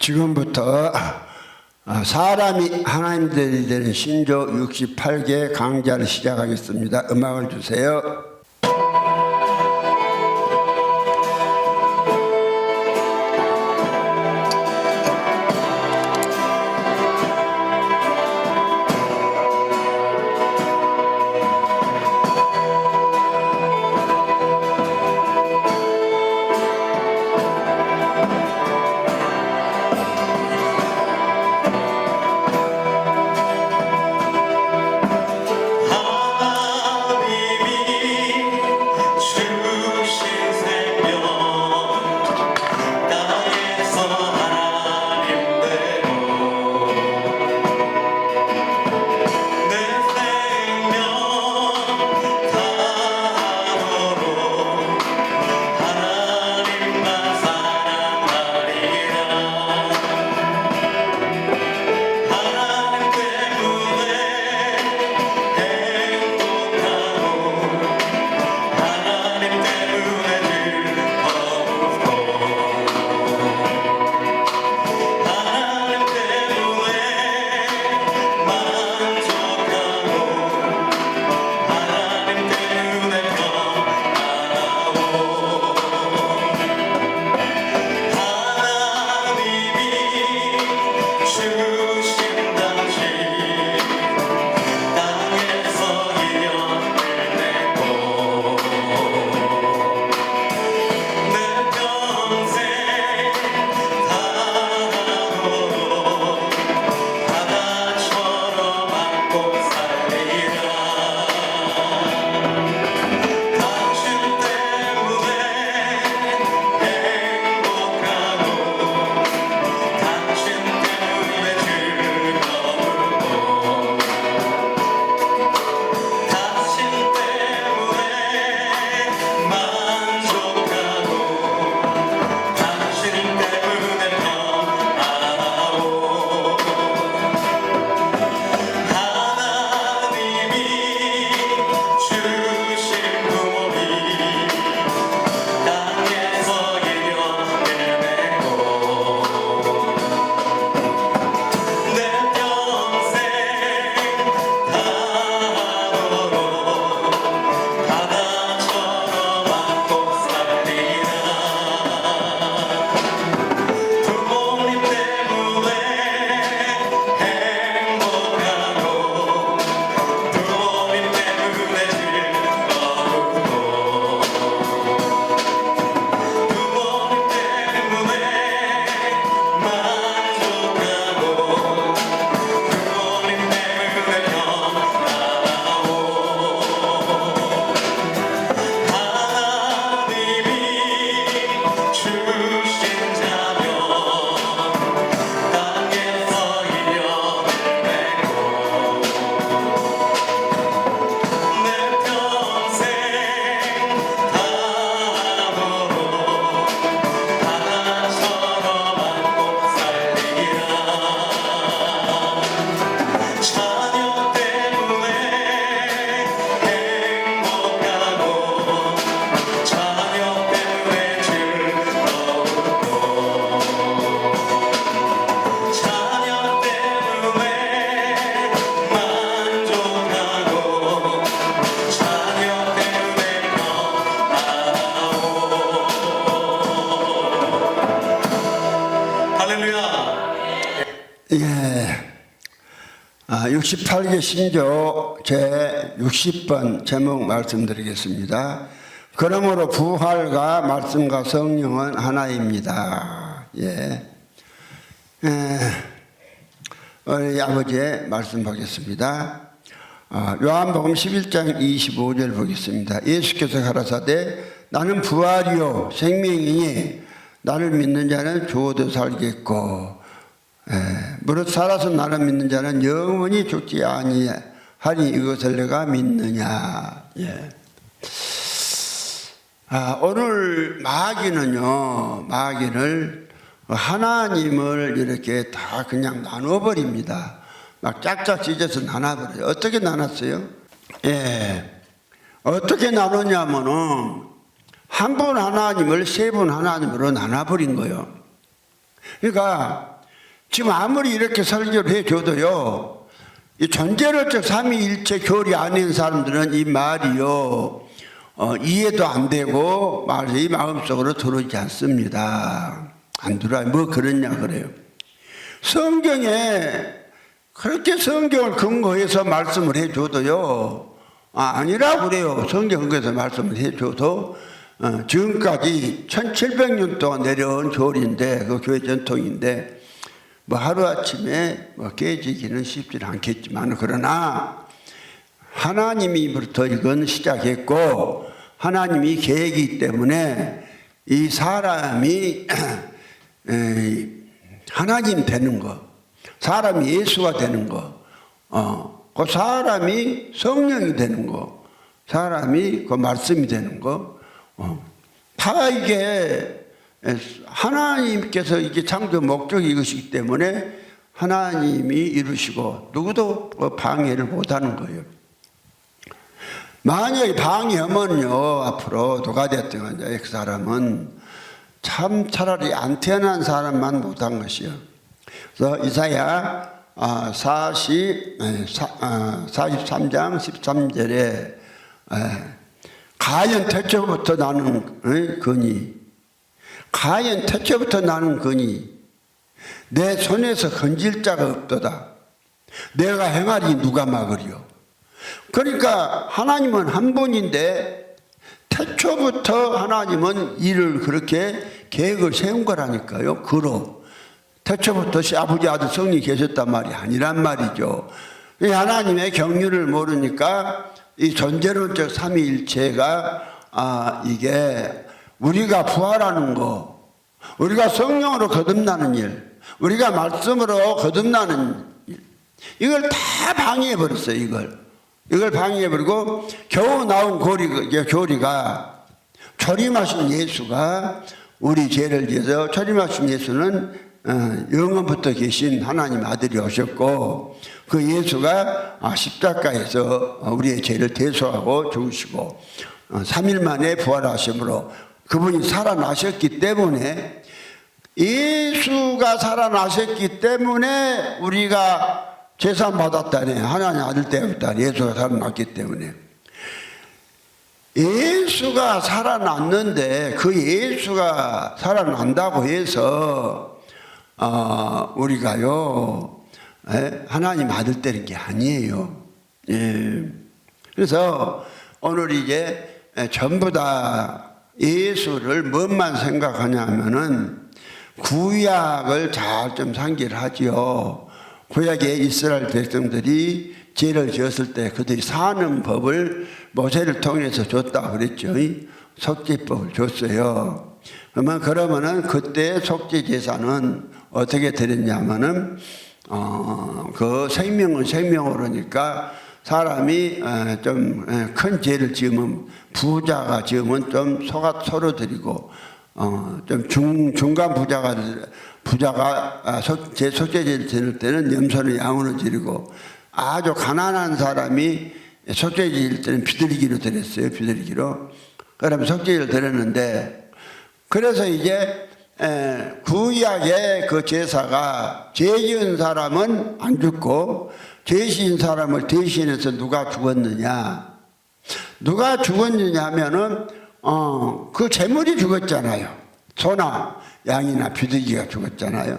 지금부터 사람이 하나님들이 되는 신조 68개 강좌를 시작하겠습니다. 음악을 주세요. 예, 68개 신조 제 60번 제목 말씀드리겠습니다. 그러므로 부활과 말씀과 성령은 하나입니다. 우리 아버지의 말씀 보겠습니다. 요한복음 11장 25절 보겠습니다. 예수께서 가라사대 나는 부활이요 생명이니 나를 믿는 자는 죽어도 살겠고 무릇 살아서 나를 믿는 자는 영원히 죽지 아니하니 이것을 내가 믿느냐. 오늘 마귀를 하나님을 이렇게 다 그냥 나눠버립니다. 막 짝짝 찢어서 나눠버려요. 어떻게 나눴어요? 어떻게 나눴냐면은 한 분 하나님을 세 분 하나님으로 나눠버린 거예요. 그러니까 지금 아무리 이렇게 설교를 해줘도요, 이 존재론적 삼위일체 교리 안에 있는 사람들은 이 말이요, 이해도 안 되고 말이 마음속으로 들어오지 않습니다. 안 들어와요. 뭐 그러냐 그래요. 성경에 그렇게 성경을 근거해서 말씀을 해줘도요, 아니라고 그래요. 성경 근거해서 말씀을 해줘도 지금까지 1700년 동안 내려온 교리인데, 그 교회 전통인데, 뭐 하루아침에 뭐 깨지기는 쉽지 않겠지만, 그러나 하나님이부터 이건 시작했고, 하나님이 계획이기 때문에 이 사람이 하나님 되는 거, 사람이 예수가 되는 거, 그 사람이 성령이 되는 거, 사람이 그 말씀이 되는 거, 다 이게 하나님께서 이게 창조 목적이 이것이기 때문에 하나님이 이루시고 누구도 방해를 못하는 거예요. 만약에 방해하면요, 앞으로 누가 됐든 그 사람은 참 차라리 안 태어난 사람만 못한 것이요. 그래서 이사야 43장 13절에 가연 태초부터 나는 거니, 가연 태초부터 나는 거니 내 손에서 건질 자가 없도다. 내가 행하리 누가 막으리요. 그러니까 하나님은 한 분인데 태초부터 하나님은 일을 그렇게 계획을 세운 거라니까요. 그로 태초부터 아버지 아들 성령이 계셨단 말이 아니란 말이죠. 하나님의 경륜을 모르니까 이 존재론적 삼위일체가 이게 우리가 부활하는 거, 우리가 성령으로 거듭나는 일, 우리가 말씀으로 거듭나는 일, 이걸 다 방해해버렸어요. 이걸 방해해버리고 겨우 나온 교리가 초림하신 예수가 우리 죄를 지어서, 초림하신 예수는 영원부터 계신 하나님 아들이 오셨고, 그 예수가 십자가에서 우리의 죄를 대속하고 죽으시고 3일 만에 부활하심으로 그분이 살아나셨기 때문에, 예수가 살아나셨기 때문에 우리가 제사 받았다네. 하나님 아들 때였다. 예수가 살아났기 때문에. 예수가 살아났는데 그 예수가 살아난다고 해서 우리가요 하나님 아들 되는 게 아니에요. 예. 그래서 오늘 이제 전부 다 예수를 뭐만 생각하냐면은 구약을 잘 좀 상기를 하지요. 구약의 이스라엘 백성들이 죄를 지었을 때 그들이 사는 법을 모세를 통해서 줬다 그랬죠. 속죄법을 줬어요. 그러면은 그때 속죄 제사는 어떻게 드렸냐면은 그 생명은 생명으로니까 사람이 좀 큰 죄를 지으면, 부자가 지으면 좀 소로 드리고, 좀 중간 부자가 속죄제를 드릴 때는 염소는 양으로 드리고, 아주 가난한 사람이 속죄제 드릴 때는 비둘기로 드렸어요. 비둘기로. 그러면 속죄제를 드렸는데, 그래서 이제 구약의 그 제사가 죄 지은 사람은 안 죽고 죄 지은 사람을 대신해서 누가 죽었느냐. 누가 죽었느냐 하면은 그 재물이 죽었잖아요. 소나 양이나 비둘기가 죽었잖아요.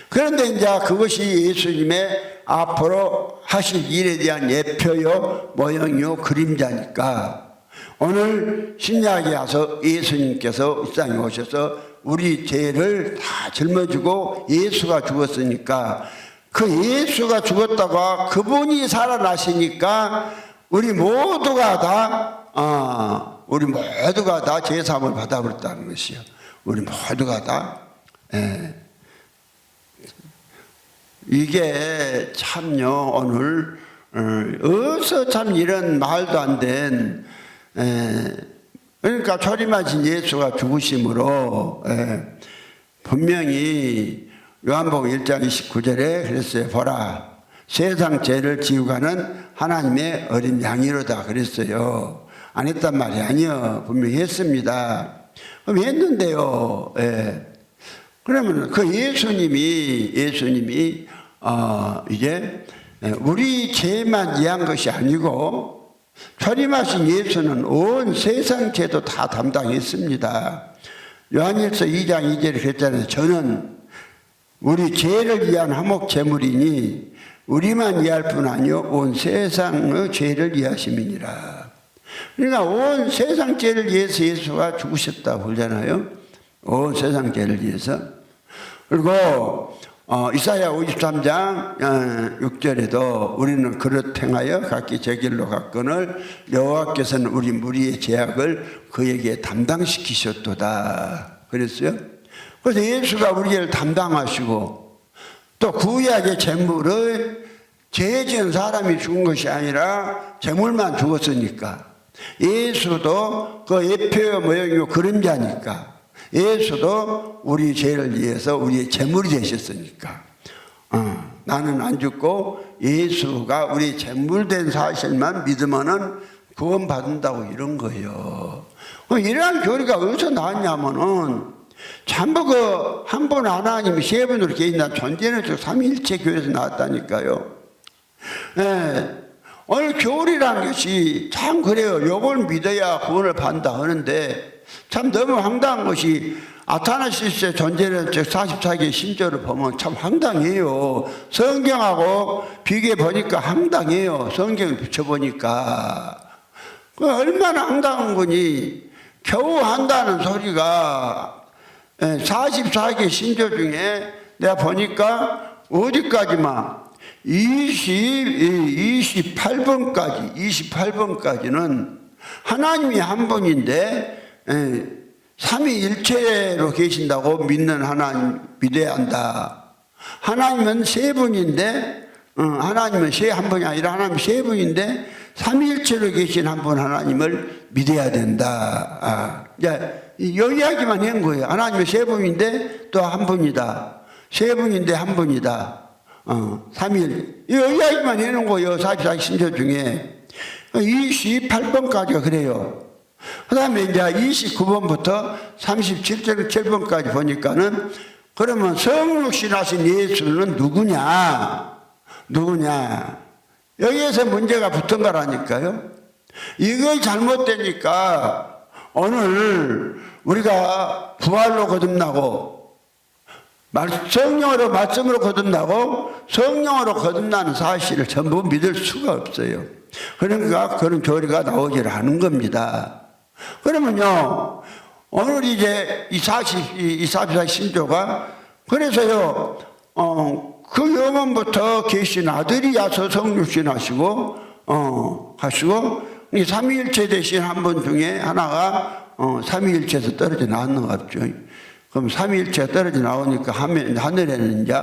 그런데 이제 그것이 예수님의 앞으로 하실 일에 대한 예표요, 모형이요, 그림자니까 오늘 신약에 와서 예수님께서 이 땅에 오셔서 우리 죄를 다 짊어지고 예수가 죽었으니까, 그 예수가 죽었다가 그분이 살아나시니까 우리 모두가 다 죄사함을 받아버렸다는 것이요. 우리 모두가 다. 이게 참요, 오늘 어디서 참 이런 말도 안 된, 그러니까 초림하신 예수가 죽으심으로 분명히 요한복음 1장 29절에 그랬어요. 보라, 세상 죄를 지우고 가는 하나님의 어린 양이로다 그랬어요. 안 했단 말이 아니요. 분명히 했습니다. 그럼 했는데요. 그러면 그 예수님이 이제 우리 죄만 이해한 것이 아니고 초림하신 예수는 온 세상 죄도 다 담당했습니다. 요한일서 2장 2절에 그랬잖아요. 저는 우리 죄를 위한 화목 제물이니 우리만 이해할 뿐 아니요 온 세상의 죄를 이해하심이니라. 그러니까 온 세상 죄를 위해서 예수가 죽으셨다고 그러잖아요. 온 세상 죄를 위해서. 그리고 이사야 53장 6절에도 우리는 그릇 행하여 각기 제 길로 갔거늘 여호와께서는 우리 무리의 죄악을 그에게 담당시키셨도다 그랬어요. 그래서 예수가 우리를 담당하시고 또 구약의 제물을 죄 지은 사람이 죽은 것이 아니라 제물만 죽었으니까 예수도 그 예표의 모형이고 그림자니까 예수도 우리 죄를 위해서 우리의 제물이 되셨으니까 나는 안 죽고 예수가 우리 제물된 사실만 믿으면은 구원받는다고 이런 거예요. 이러한 교리가 어디서 나왔냐면은 전부 그 한 분 하나님이 세 분으로 계신다는 존재는 삼위일체 교회에서 나왔다니까요. 오늘 교리라는 것이 참 그래요. 요걸 믿어야 구원을 받는다 하는데 참 너무 황당한 것이 아타나시스의 존재는 즉 44개의 신조를 보면 참 황당해요. 성경하고 비교해 보니까 황당해요. 성경을 붙여보니까 얼마나 황당한 거니. 겨우 한다는 소리가 44개 신조 중에 내가 보니까 어디까지만 28번까지는 하나님이 한 분인데 삼위일체로 계신다고 믿는 하나님 믿어야 한다. 하나님은 세 분인데 하나님은 한 분이 아니라 하나님 세 분인데 삼위일체로 계신 한 분 하나님을 믿어야 된다. 이 이야기만 한 거예요. 하나님은 세 분인데 또 한 분이다. 세 분인데 한 분이다. 삼위일. 이 이야기만 해놓은 거예요. 44 신조 중에 28번까지가 그래요. 그 다음에 이제 29번부터 37번까지 보니까는 그러면 성육신하신 예수는 누구냐? 여기에서 문제가 붙은 거라니까요. 이걸 잘못되니까 오늘 우리가 부활로 거듭나고 성령으로 말씀으로 거듭나고 성령으로 거듭나는 사실을 전부 믿을 수가 없어요. 그러니까 그런 교리가 나오질 않은 겁니다. 그러면요, 오늘 이제 이 44 신조가 그래서요, 그 영원부터 계신 아들이 야서 성육신 하시고, 이 삼위일체 대신 한 분 중에 하나가, 삼위일체에서 떨어져 나왔는 것 같죠. 그럼 삼위일체가 떨어져 나오니까 하늘에는 이제,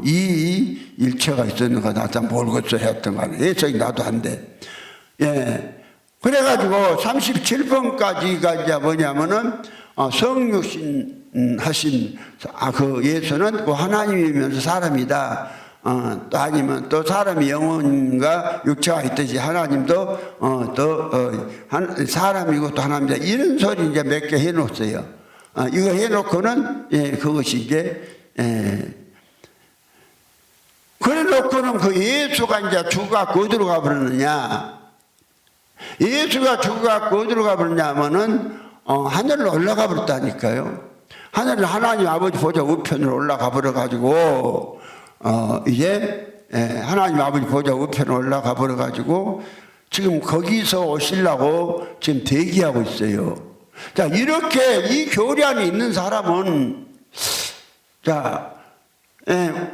이 일체가 있었는 거 나타 모르겠어 했던 거 아니에요. 저기 나도 한데. 예. 그래가지고 37번까지가 이제 뭐냐면은, 성육신 하신, 그 예수는 그 하나님이면서 사람이다. 또 아니면 또 사람이 영혼과 육체가 있듯이 하나님도, 사람이고 또 하나님이다. 이런 소리 이제 몇 개 해놓았어요. 이거 해놓고는, 예, 그것이 이제, 그래 놓고는 그 예수가 이제 죽어갖고 어디로 가버렸느냐. 예수가 죽어갖고 어디로 가버렸냐 하면은, 하늘로 올라가 버렸다니까요. 하늘로 하나님 아버지 보좌 우편으로 올라가 버려가지고, 이제, 하나님 아버지 보좌 우편으로 올라가 버려가지고, 지금 거기서 오시려고 지금 대기하고 있어요. 자, 이렇게 이 교리 안에 있는 사람은, 자,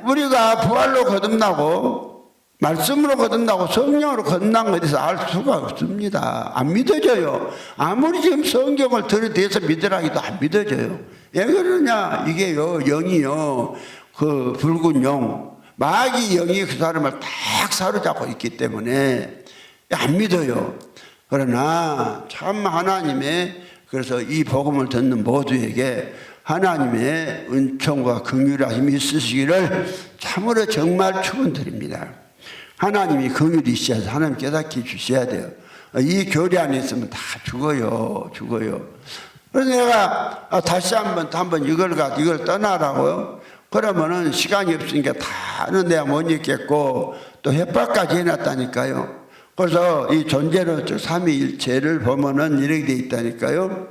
우리가 부활로 거듭나고, 말씀으로 거듭나고 성령으로 거듭난 것에 대해서 알 수가 없습니다. 안 믿어져요. 아무리 지금 성경을 들이대서 믿으라 해도 안 믿어져요. 왜 그러냐? 이게요, 영이요, 그 붉은 영, 마귀 영이 그 사람을 딱 사로잡고 있기 때문에 안 믿어요. 그러나 참 하나님의, 그래서 이 복음을 듣는 모두에게 하나님의 은총과 긍휼하심이 있으시기를 참으로 정말 축원드립니다. 하나님이 긍휼이 있어서 하나님 깨닫게 주셔야 돼요. 이 교리 안에 있으면 다 죽어요. 그래서 내가 다시 한번 이걸 떠나라고요. 그러면은 시간이 없으니까 다는 내가 못 읽겠고 또 협박까지 해놨다니까요. 그래서 이 존재로 삼위일체를 보면은 이렇게 돼 있다니까요.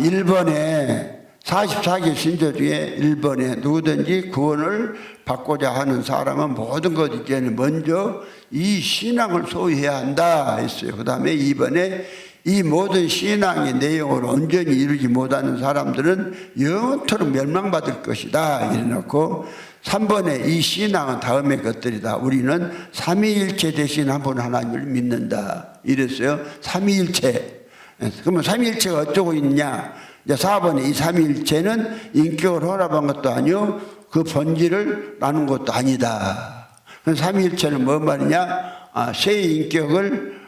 일본에 44개 신조 중에 일본에 누구든지 구원을 받고자 하는 사람은 모든 것 이제는 먼저 이 신앙을 소유해야 한다 했어요. 그 다음에 2번에 이 모든 신앙의 내용을 온전히 이루지 못하는 사람들은 영원토록 멸망받을 것이다 이래놓고 3번에 이 신앙은 다음의 것들이다. 우리는 삼위일체 대신 한 분 하나님을 믿는다 이랬어요. 삼위일체. 그러면 삼위일체가 어쩌고 있냐. 이제 4번에 이 삼위일체는 인격을 혼합한 것도 아니요 그 본질을 나눈 것도 아니다. 삼위일체는 뭔 말이냐. 세 인격을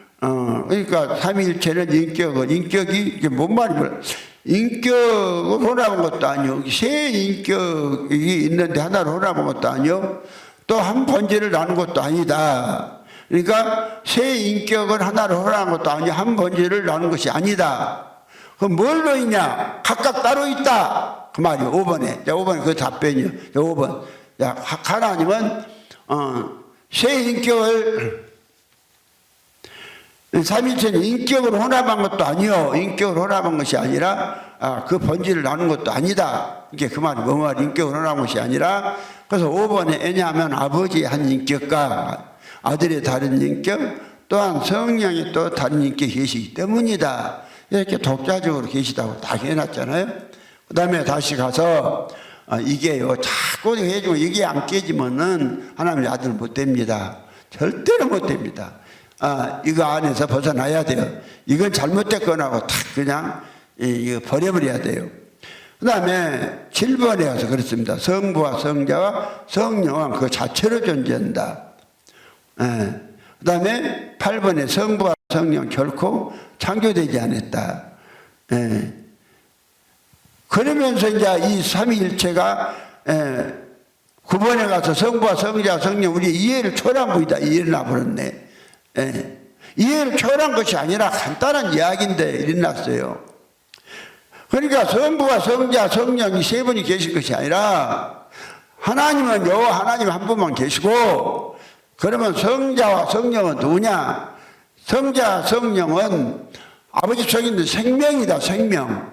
그러니까 삼위일체는 인격이 이게 뭔 말이면 인격을 혼합한 것도 아니요 세 인격이 있는데 하나를 혼합한 것도 아니요 또 한 본질을 나눈 것도 아니다. 그러니까 세 인격을 하나를 혼합한 것도 아니요 한 본질을 나눈 것이 아니다. 그럼 뭘로 있냐? 각각 따로 있다. 그 말이요. 5번에. 5번에 그 답변이요. 5번. 하나님은 세 인격을 삼위일체는 인격으로 혼합한 것도 아니요. 인격으로 혼합한 것이 아니라 그 본질을 나눈 것도 아니다. 이게 그 말이 뭐 말이 인격으로 혼합한 것이 아니라 그래서 5번에 왜냐하면 아버지의 한 인격과 아들의 다른 인격 또한 성령의 또 다른 인격이 계시기 때문이다. 이렇게 독자적으로 계시다고 다 해놨잖아요. 그 다음에 다시 가서 이게요 자꾸 해주고 이게 안 깨지면은 하나님의 아들 못 됩니다. 절대로 못 됩니다. 이거 안에서 벗어나야 돼요. 이건 잘못됐거나 하고 탁 그냥 이거 버려버려야 돼요. 그 다음에 7번에 가서 그렇습니다. 성부와 성자와 성령은 그 자체로 존재한다. 그 다음에 8번에 성부와 성령 결코 창조되지 않았다. 그러면서 이제 이 삼위일체가 9번에 가서 성부와 성자 성령 우리 이해를 초월한 분이다. 이해를 나버렸네. 이해를 초월한 것이 아니라 간단한 이야기인데 일어났어요. 그러니까 성부와 성자 성령이 세 분이 계신 것이 아니라 하나님은 하나님 한 분만 계시고 그러면 성자와 성령은 누구냐? 성자 성령은 아버지 속에 있는 생명이다. 생명.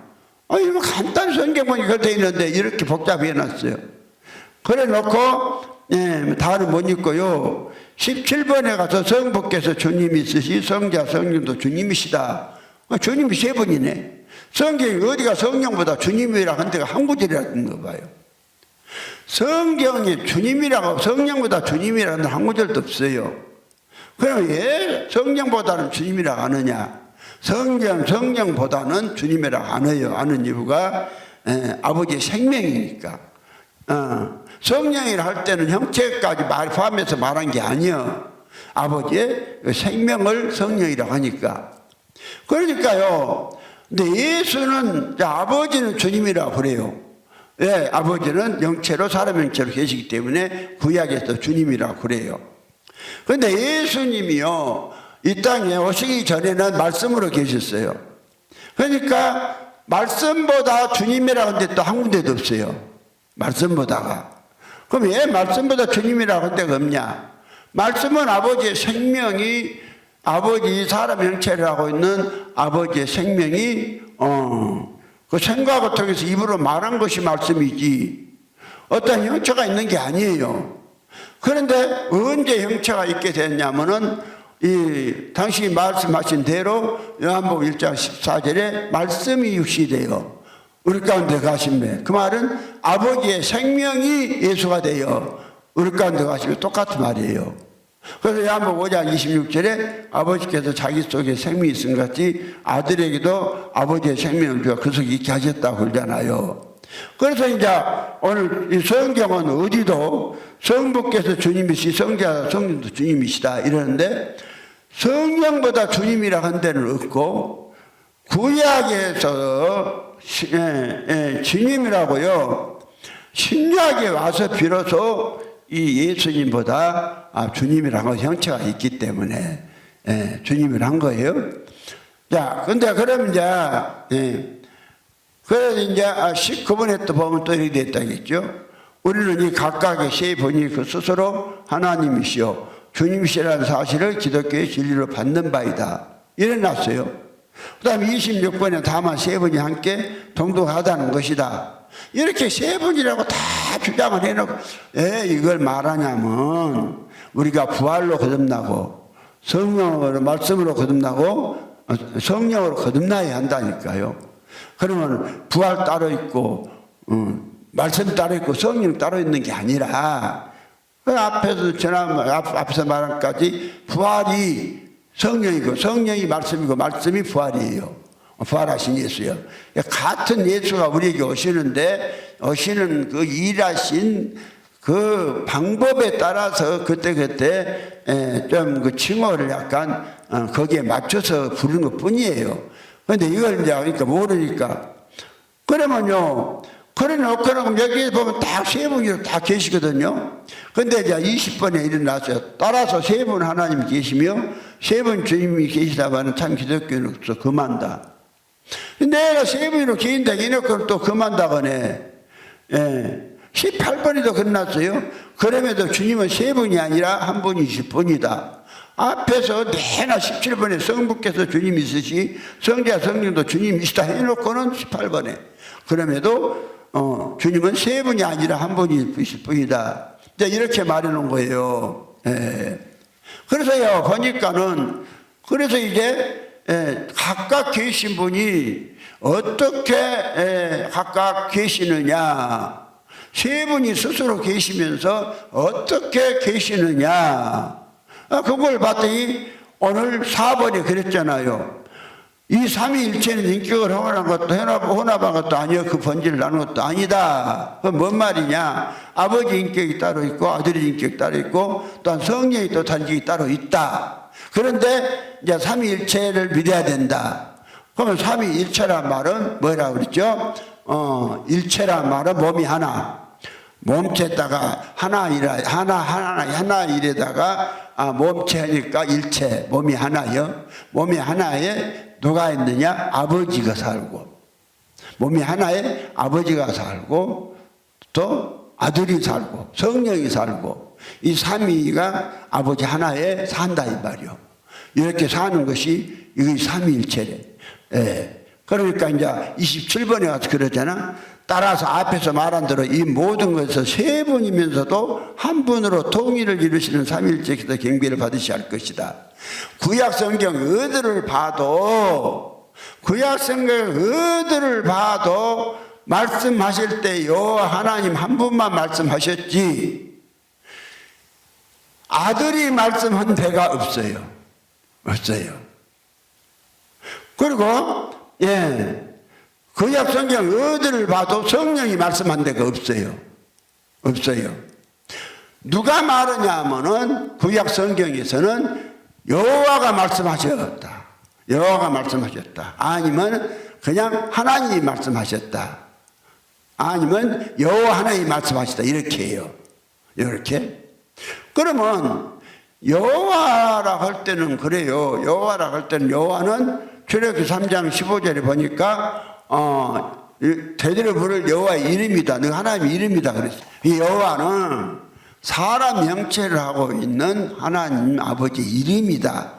이거 간단히 성경 보니까 그렇게 있는데 이렇게 복잡히 해놨어요. 그래 놓고 다는 못 읽고요. 17번에 가서 성부께서 주님이 있으시 성자 성령도 주님이시다. 주님이 세 분이네. 성경이 어디가 성령보다 주님이라 한 데가 한 구절이라는 거 봐요. 성경이 주님이라고 성령보다 주님이라는 한 구절도 없어요. 그럼 왜 성령보다는 주님이라고 하느냐? 성령보다는 주님이라고 안 해요. 아는 이유가 아버지의 생명이니까. 성령이라 할 때는 형체까지 포함해서 말한 게 아니에요. 아버지의 생명을 성령이라고 하니까. 그러니까요. 근데 예수는 아버지는 주님이라고 그래요. 예, 아버지는 영체로 사람 형체로 계시기 때문에 구약에서 주님이라고 그래요. 그런데 예수님이요 이 땅에 오시기 전에는 말씀으로 계셨어요. 그러니까 말씀보다 주님이라고 하는데 또 한 군데도 없어요. 말씀보다가. 그럼 왜 말씀보다 주님이라고 한 데가 없냐? 말씀은 아버지의 생명이 아버지 사람 형체라고 있는 아버지의 생명이 그 생각을 통해서 입으로 말한 것이 말씀이지 어떤 형체가 있는 게 아니에요. 그런데 언제 형체가 있게 됐냐면은 당신이 말씀하신 대로 요한복음 1장 14절에 말씀이 육시되어 우리 가운데 가심에 그 말은 아버지의 생명이 예수가 되어 우리 가운데 가심에 똑같은 말이에요. 그래서 요한복음 5장 26절에 아버지께서 자기 속에 생명이 있은 것 같이 아들에게도 아버지의 생명을 주어 그 속에 있게 하셨다고 그러잖아요. 그래서 이제 오늘 이 성경은 어디도 성부께서 주님이시 성자 성령도 주님이시다 이러는데 성령보다 주님이라 한 데는 없고 구약에서 주님이라고요. 신약에 와서 비로소 이 예수님보다 주님이라는 형체가 있기 때문에 주님을 한 거예요. 자, 근데 그럼 이제 그래서 이제 19번에 또 보면 또 이렇게 됐다겠죠. 우리는 이 각각의 세 분이 그 스스로 하나님이시여 주님이시라는 사실을 기독교의 진리로 받는 바이다. 이래놨어요. 그 다음에 26번에 다만 세 분이 함께 동등하다는 것이다. 이렇게 세 분이라고 다 주장을 해놓고 왜 이걸 말하냐면 우리가 부활로 거듭나고 성령으로 말씀으로 거듭나고 성령으로 거듭나야 한다니까요. 그러면 부활 따로 있고 말씀 따로 있고 성령 따로 있는 게 아니라 그 앞에서 말한 까지 부활이 성령이고 성령이 말씀이고 말씀이 부활이에요. 부활하신 예수요. 같은 예수가 우리에게 오시는데 오시는 그 일하신 그 방법에 따라서 그때그때 좀 그 칭호를 약간 거기에 맞춰서 부르는 것 뿐이에요. 그런데 이걸 이제 그러니까 모르니까 그러면요. 그래 놓고는 여기 보면 딱 세 분이 다 계시거든요. 근데 이제 20번에 일어나서 따라서 세 분 하나님이 계시며 세 분 주님이 계시다마는 참 기독교는 없어 그만다. 내가 세 분으로 계신다 이놓고는 또 그만다거네. 18번에도 끝났어요. 그럼에도 주님은 세 분이 아니라 한 분이실 뿐이다. 앞에서 내나 17번에 성부께서 주님 있으시 성자 성령도 주님이시다 해놓고는 18번에 그럼에도 주님은 세 분이 아니라 한 분이실 뿐이다. 이렇게 말해놓은 거예요. 그래서요 보니까는 그래서 이제 각각 계신 분이 어떻게 각각 계시느냐, 세 분이 스스로 계시면서 어떻게 계시느냐, 그걸 봤더니 오늘 4번에 그랬잖아요. 이 삼위일체는 인격을 혼합한 것도 혼합한 것도 아니요 그 본질을 나눈 것도 아니다. 그 뭔 말이냐? 아버지 인격이 따로 있고 아들의 인격이 따로 있고 또한 성령이 또 단직이 따로 있다. 그런데 이제 삼위일체를 믿어야 된다. 그러면 삼위일체란 말은 뭐라고 그랬죠? 일체란 말은 몸이 하나. 몸체에다가 하나 일에다가 몸체니까 일체, 몸이 하나요. 몸이 하나에 누가 있느냐? 아버지가 살고, 몸이 하나에 아버지가 살고, 또 아들이 살고, 성령이 살고, 이 삼위가 아버지 하나에 산다 이 말이요. 이렇게 사는 것이 이게 삼위일체래. 그러니까 이제 27번에 와서 그러잖아. 따라서 앞에서 말한 대로 이 모든 것에서 세 분이면서도 한 분으로 통일을 이루시는 삼위일체께서 경배를 받으셔야 할 것이다. 구약성경 어디를 봐도 말씀하실 때 여호와 하나님 한 분만 말씀하셨지 아들이 말씀한 데가 없어요. 그리고 구약 성경 어디를 봐도 성령이 말씀한 데가 없어요. 누가 말하냐 하면은 구약 성경에서는 여호와가 말씀하셨다. 아니면 그냥 하나님이 말씀하셨다. 아니면 여호와 하나님이 말씀하셨다. 이렇게 해요. 이렇게. 그러면 여호와라 할 때는 그래요. 여호와라 할 때는 여호와는 출애굽기 3장 15절에 보니까 대대로 부를 여호와의 이름이다. 너 하나님의 이름이다 그랬어. 이 여호와는 사람 형체를 하고 있는 하나님 아버지 이름이다.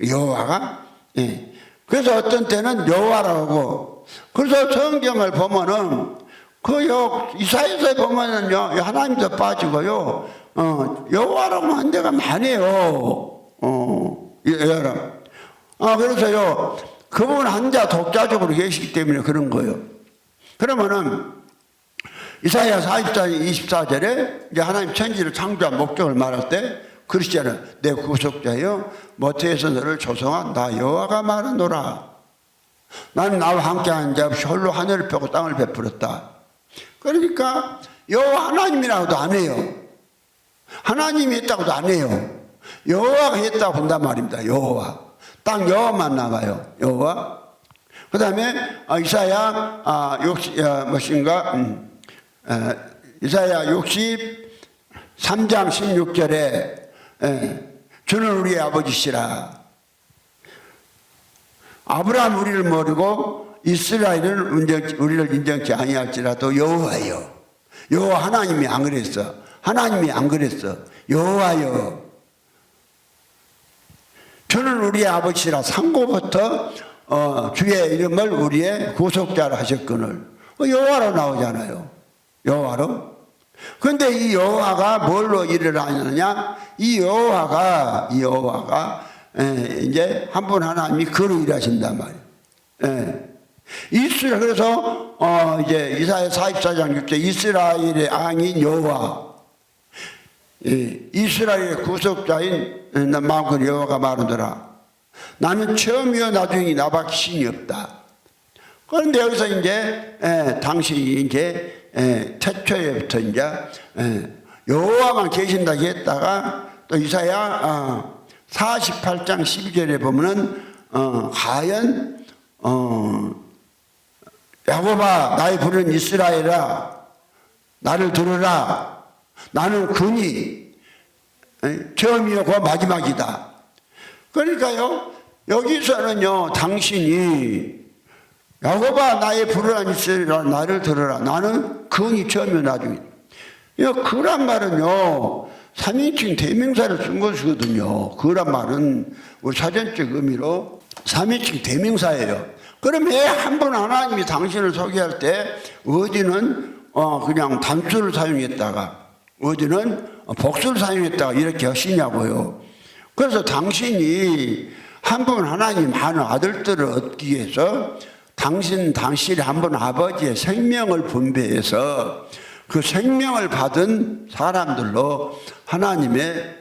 여호와가. 그래서 어떤 때는 여호와라고 하고, 그래서 성경을 보면은 이사야서에 보면은요 하나님도 빠지고요 여호와라고 한 데가 많아요. 그래서요 그분 한자 독자적으로 계시기 때문에 그런 거예요. 그러면은 이사야 44장 24절에 이제 하나님 천지를 창조한 목적을 말할 때 그러시잖아요. 내 구속자여 모태에서 너를 조성한 나 여호와가 말하노라. 나는 나와 함께하는 자 없이 홀로 하늘을 펴고 땅을 베풀었다. 그러니까 여호와 하나님이라고도 안 해요. 하나님이 했다고도 안 해요. 여호와가 했다고 본단 말입니다. 여호와. 딱 여호와만 나가요. 여호와. 그 다음에 이사야 이사야 63장 16절에 주는 우리의 아버지시라. 아브라함 우리를 모르고 이스라엘은 우리를 인정치 아니할지라도 여호와여. 여호와 하나님이 안 그랬어. 하나님이 안 그랬어. 여호와여. 저는 우리의 아버지라 상고부터 주의 이름을 우리의 구속자로 하셨거늘. 여호와로 나오잖아요. 여호와로. 그런데 이 여호와가 뭘로 일을 하느냐? 이 여호와가 이제 한 분 하나님이 그로 일하신단 말이에요. 이스라엘, 그래서 이제 이사야 44장 6절 이스라엘의 왕인 여호와, 이스라엘의 구속자인 마음껏 여호와가 말하더라. 나는 처음이요 나중에 나밖에 신이 없다. 그런데 여기서 이제 당신이 이제 태초에부터 이제 여호와만 계신다 했다가 또 이사야 48장 12절에 보면은 과연 야곱아 나의 부르는 이스라엘아 나를 들으라. 나는 군이 처음이고 마지막이다. 그러니까요 여기서는요 당신이 야곱아 나의 부르는 이스라엘아 나를 들으라. 나는 군이 처음이요 나중에. 그란 말은요 삼인칭 대명사를 쓴 것이거든요. 그란 말은 우리 사전적 의미로 삼인칭 대명사예요. 그럼 왜 한 분 하나님이 당신을 소개할 때 어디는 그냥 단수를 사용했다가 어디는 복수를 사용했다가 이렇게 하시냐고요. 그래서 당신이 한 분 하나님 한 아들들을 얻기 위해서 당신이 한 분 아버지의 생명을 분배해서 그 생명을 받은 사람들로 하나님의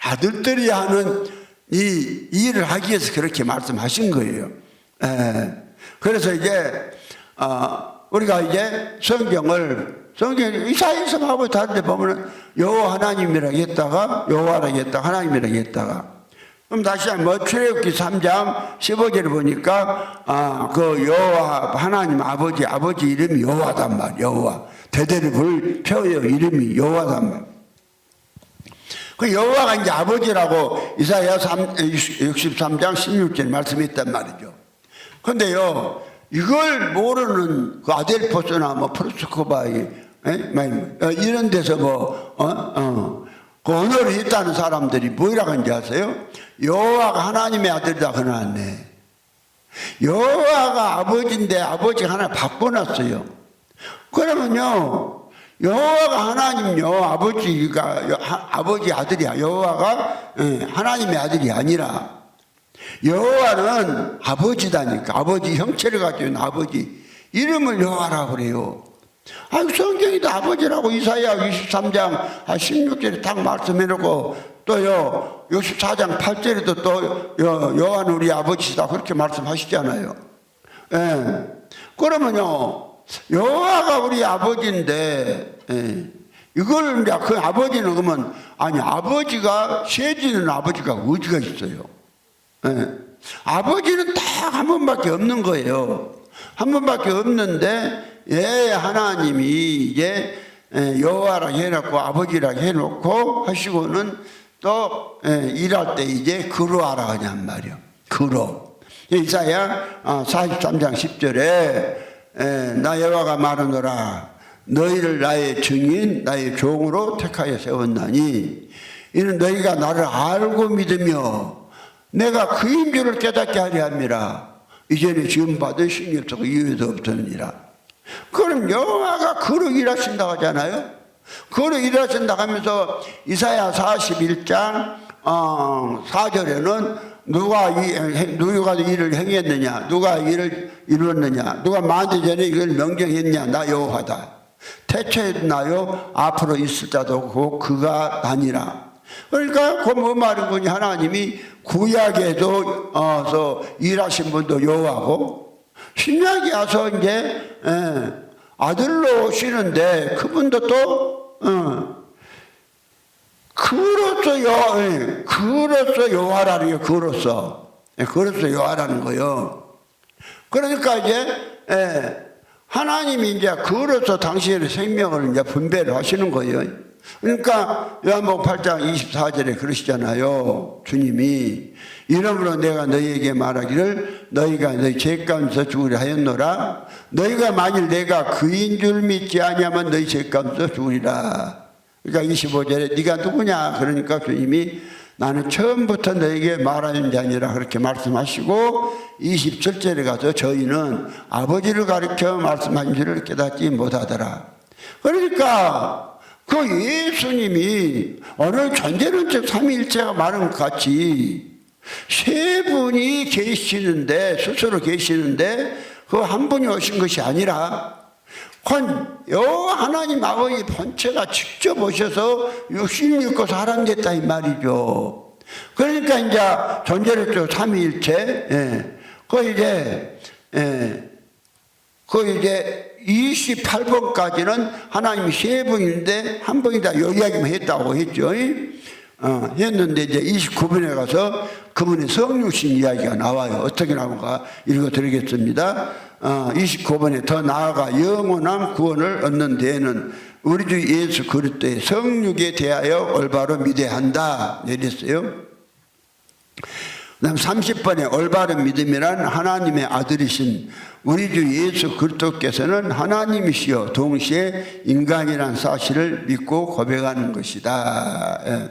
아들들이 하는 이 일을 하기 위해서 그렇게 말씀하신 거예요. 그래서 이제 우리가 이제 성경 이사야서 하고 다른 데 보면은 여호와 하나님이라고 했다가 여호와라고 했다가 하나님이라고 했다가 그럼 다시 한번 출애굽기 3장 15절에 보니까 그 여호와 하나님 아버지 이름이 여호와단 말이야. 여호와 대대를 불 표요 이름이 여호와단 말이야. 그 여호와가 이제 아버지라고 이사야 63장 16절에 말씀했단 말이죠. 근데요 이걸 모르는 그 아델포스나 뭐 프로스코바이 이런 데서 그 언어를 했다는 사람들이 뭐라고 하는지 아세요? 여호와가 하나님의 아들이다 그러네. 여호와가 아버지인데 아버지가 하나 바꿔놨어요. 그러면요 여호와가 하나님요 아버지 아들이야. 여호와가 하나님의 아들이 아니라 여호와는 아버지다니까. 아버지 형체를 가지고 있는 아버지 이름을 여호와라고 그래요. 성경에도 아버지라고 이사야 23장 16절에 딱 말씀해놓고 또요 64장 8절에도 또 여호와는 우리 아버지시다 그렇게 말씀하시잖아요. 그러면요 여호와가 우리 아버지인데 이걸 이제 그 아버지는 그러면 아니 아버지가 세지는 아버지가 어디가 있어요? 아버지는 딱 한 번밖에 없는 거예요. 한 번밖에 없는데 하나님이 이제 여호와라고 해놓고 아버지라고 해놓고 하시고는 또 일할 때 이제 그로하라 하냔 말이요. 그로. 이사야 43장 10절에 나 여호와가 말하노라 너희를 나의 증인 나의 종으로 택하여 세웠나니 이는 너희가 나를 알고 믿으며 내가 그인 줄을 깨닫게 하려 함이라. 이전에 지금 받은 신이 없었고 이후에도 없었느니라. 그럼 여호와가 그로 일하신다고 하잖아요. 그로 일하신다고 하면서 이사야 41장 4절에는 누가 일을 행했느냐 누가 일을 이루었느냐 누가 만대 전에 이걸 명령했냐 나 여호와다. 태초에도 나요 앞으로 있을 자도 없고 그가 나니라. 그러니까 그 뭐 말인 거니 하나님이 구약에도 일하신 분도 여호와고 신약에 와서 이제 아들로 오시는데 그분도 또 그로서 여호와라는 거 그로서 여호와라는 거요. 그러니까 이제 하나님이 이제 그로서 당신의 생명을 이제 분배를 하시는 거예요. 그러니까 요한복음 8장 24절에 그러시잖아요. 주님이 이러므로 내가 너희에게 말하기를 너희가 너희 죄 가운데서 죽으려 하였노라. 너희가 만일 내가 그인 줄 믿지 아니하면 너희 죄 가운데서 죽으리라. 그러니까 25절에 네가 누구냐 그러니까 주님이 나는 처음부터 너에게 말하는 자니라 그렇게 말씀하시고 27절에 가서 저희는 아버지를 가리켜 말씀하신 줄을 깨닫지 못하더라. 그러니까 그 예수님이 어느 존재론적 삼위일체가 말한 것 같이 세 분이 계시는데 스스로 계시는데 그 한 분이 오신 것이 아니라 여 하나님 아버지 본체가 직접 오셔서 육신을 입고 사람 됐다 이 말이죠. 그러니까 이제 존재론적 삼위일체 그 이제 28번까지는 하나님이 세 분인데 한 분이다 요 이야기만 했다고 했죠. 했는데 이제 29번에 가서 그분의 성육신 이야기가 나와요. 어떻게 나오는가 읽어드리겠습니다. 29번에 더 나아가 영원한 구원을 얻는 데에는 우리 주 예수 그리스도의 성육에 대하여 올바로 믿어야 한다 내렸어요. 그 다음 30번에 올바른 믿음이란 하나님의 아들이신 우리 주 예수 그리스도께서는 하나님이시여 동시에 인간이란 사실을 믿고 고백하는 것이다.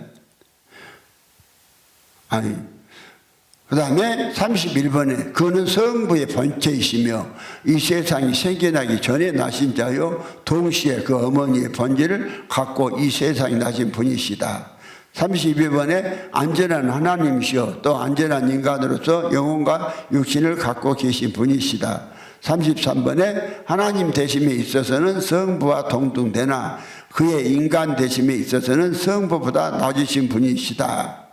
그 다음에 31번에 그는 성부의 본체이시며 이 세상이 생겨나기 전에 나신 자요 동시에 그 어머니의 본질을 갖고 이 세상에 나신 분이시다. 32번에 안전한 하나님이시여 또 안전한 인간으로서 영혼과 육신을 갖고 계신 분이시다. 33번에 하나님 되심에 있어서는 성부와 동등되나 그의 인간 되심에 있어서는 성부보다 낮으신 분이시다.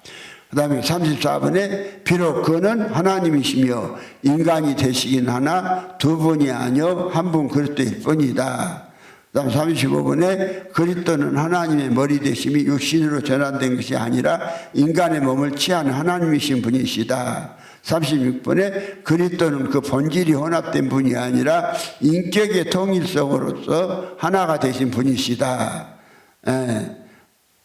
그 다음에 34번에 비록 그는 하나님이시며 인간이 되시긴 하나 두 분이 아니여 한 분 그리스도일 뿐이다. 그 다음 35번에 그리스도는 하나님의 머리 되심이 육신으로 전환된 것이 아니라 인간의 몸을 취한 하나님이신 분이시다. 36번에 그리스도는 그 본질이 혼합된 분이 아니라 인격의 통일성으로서 하나가 되신 분이시다.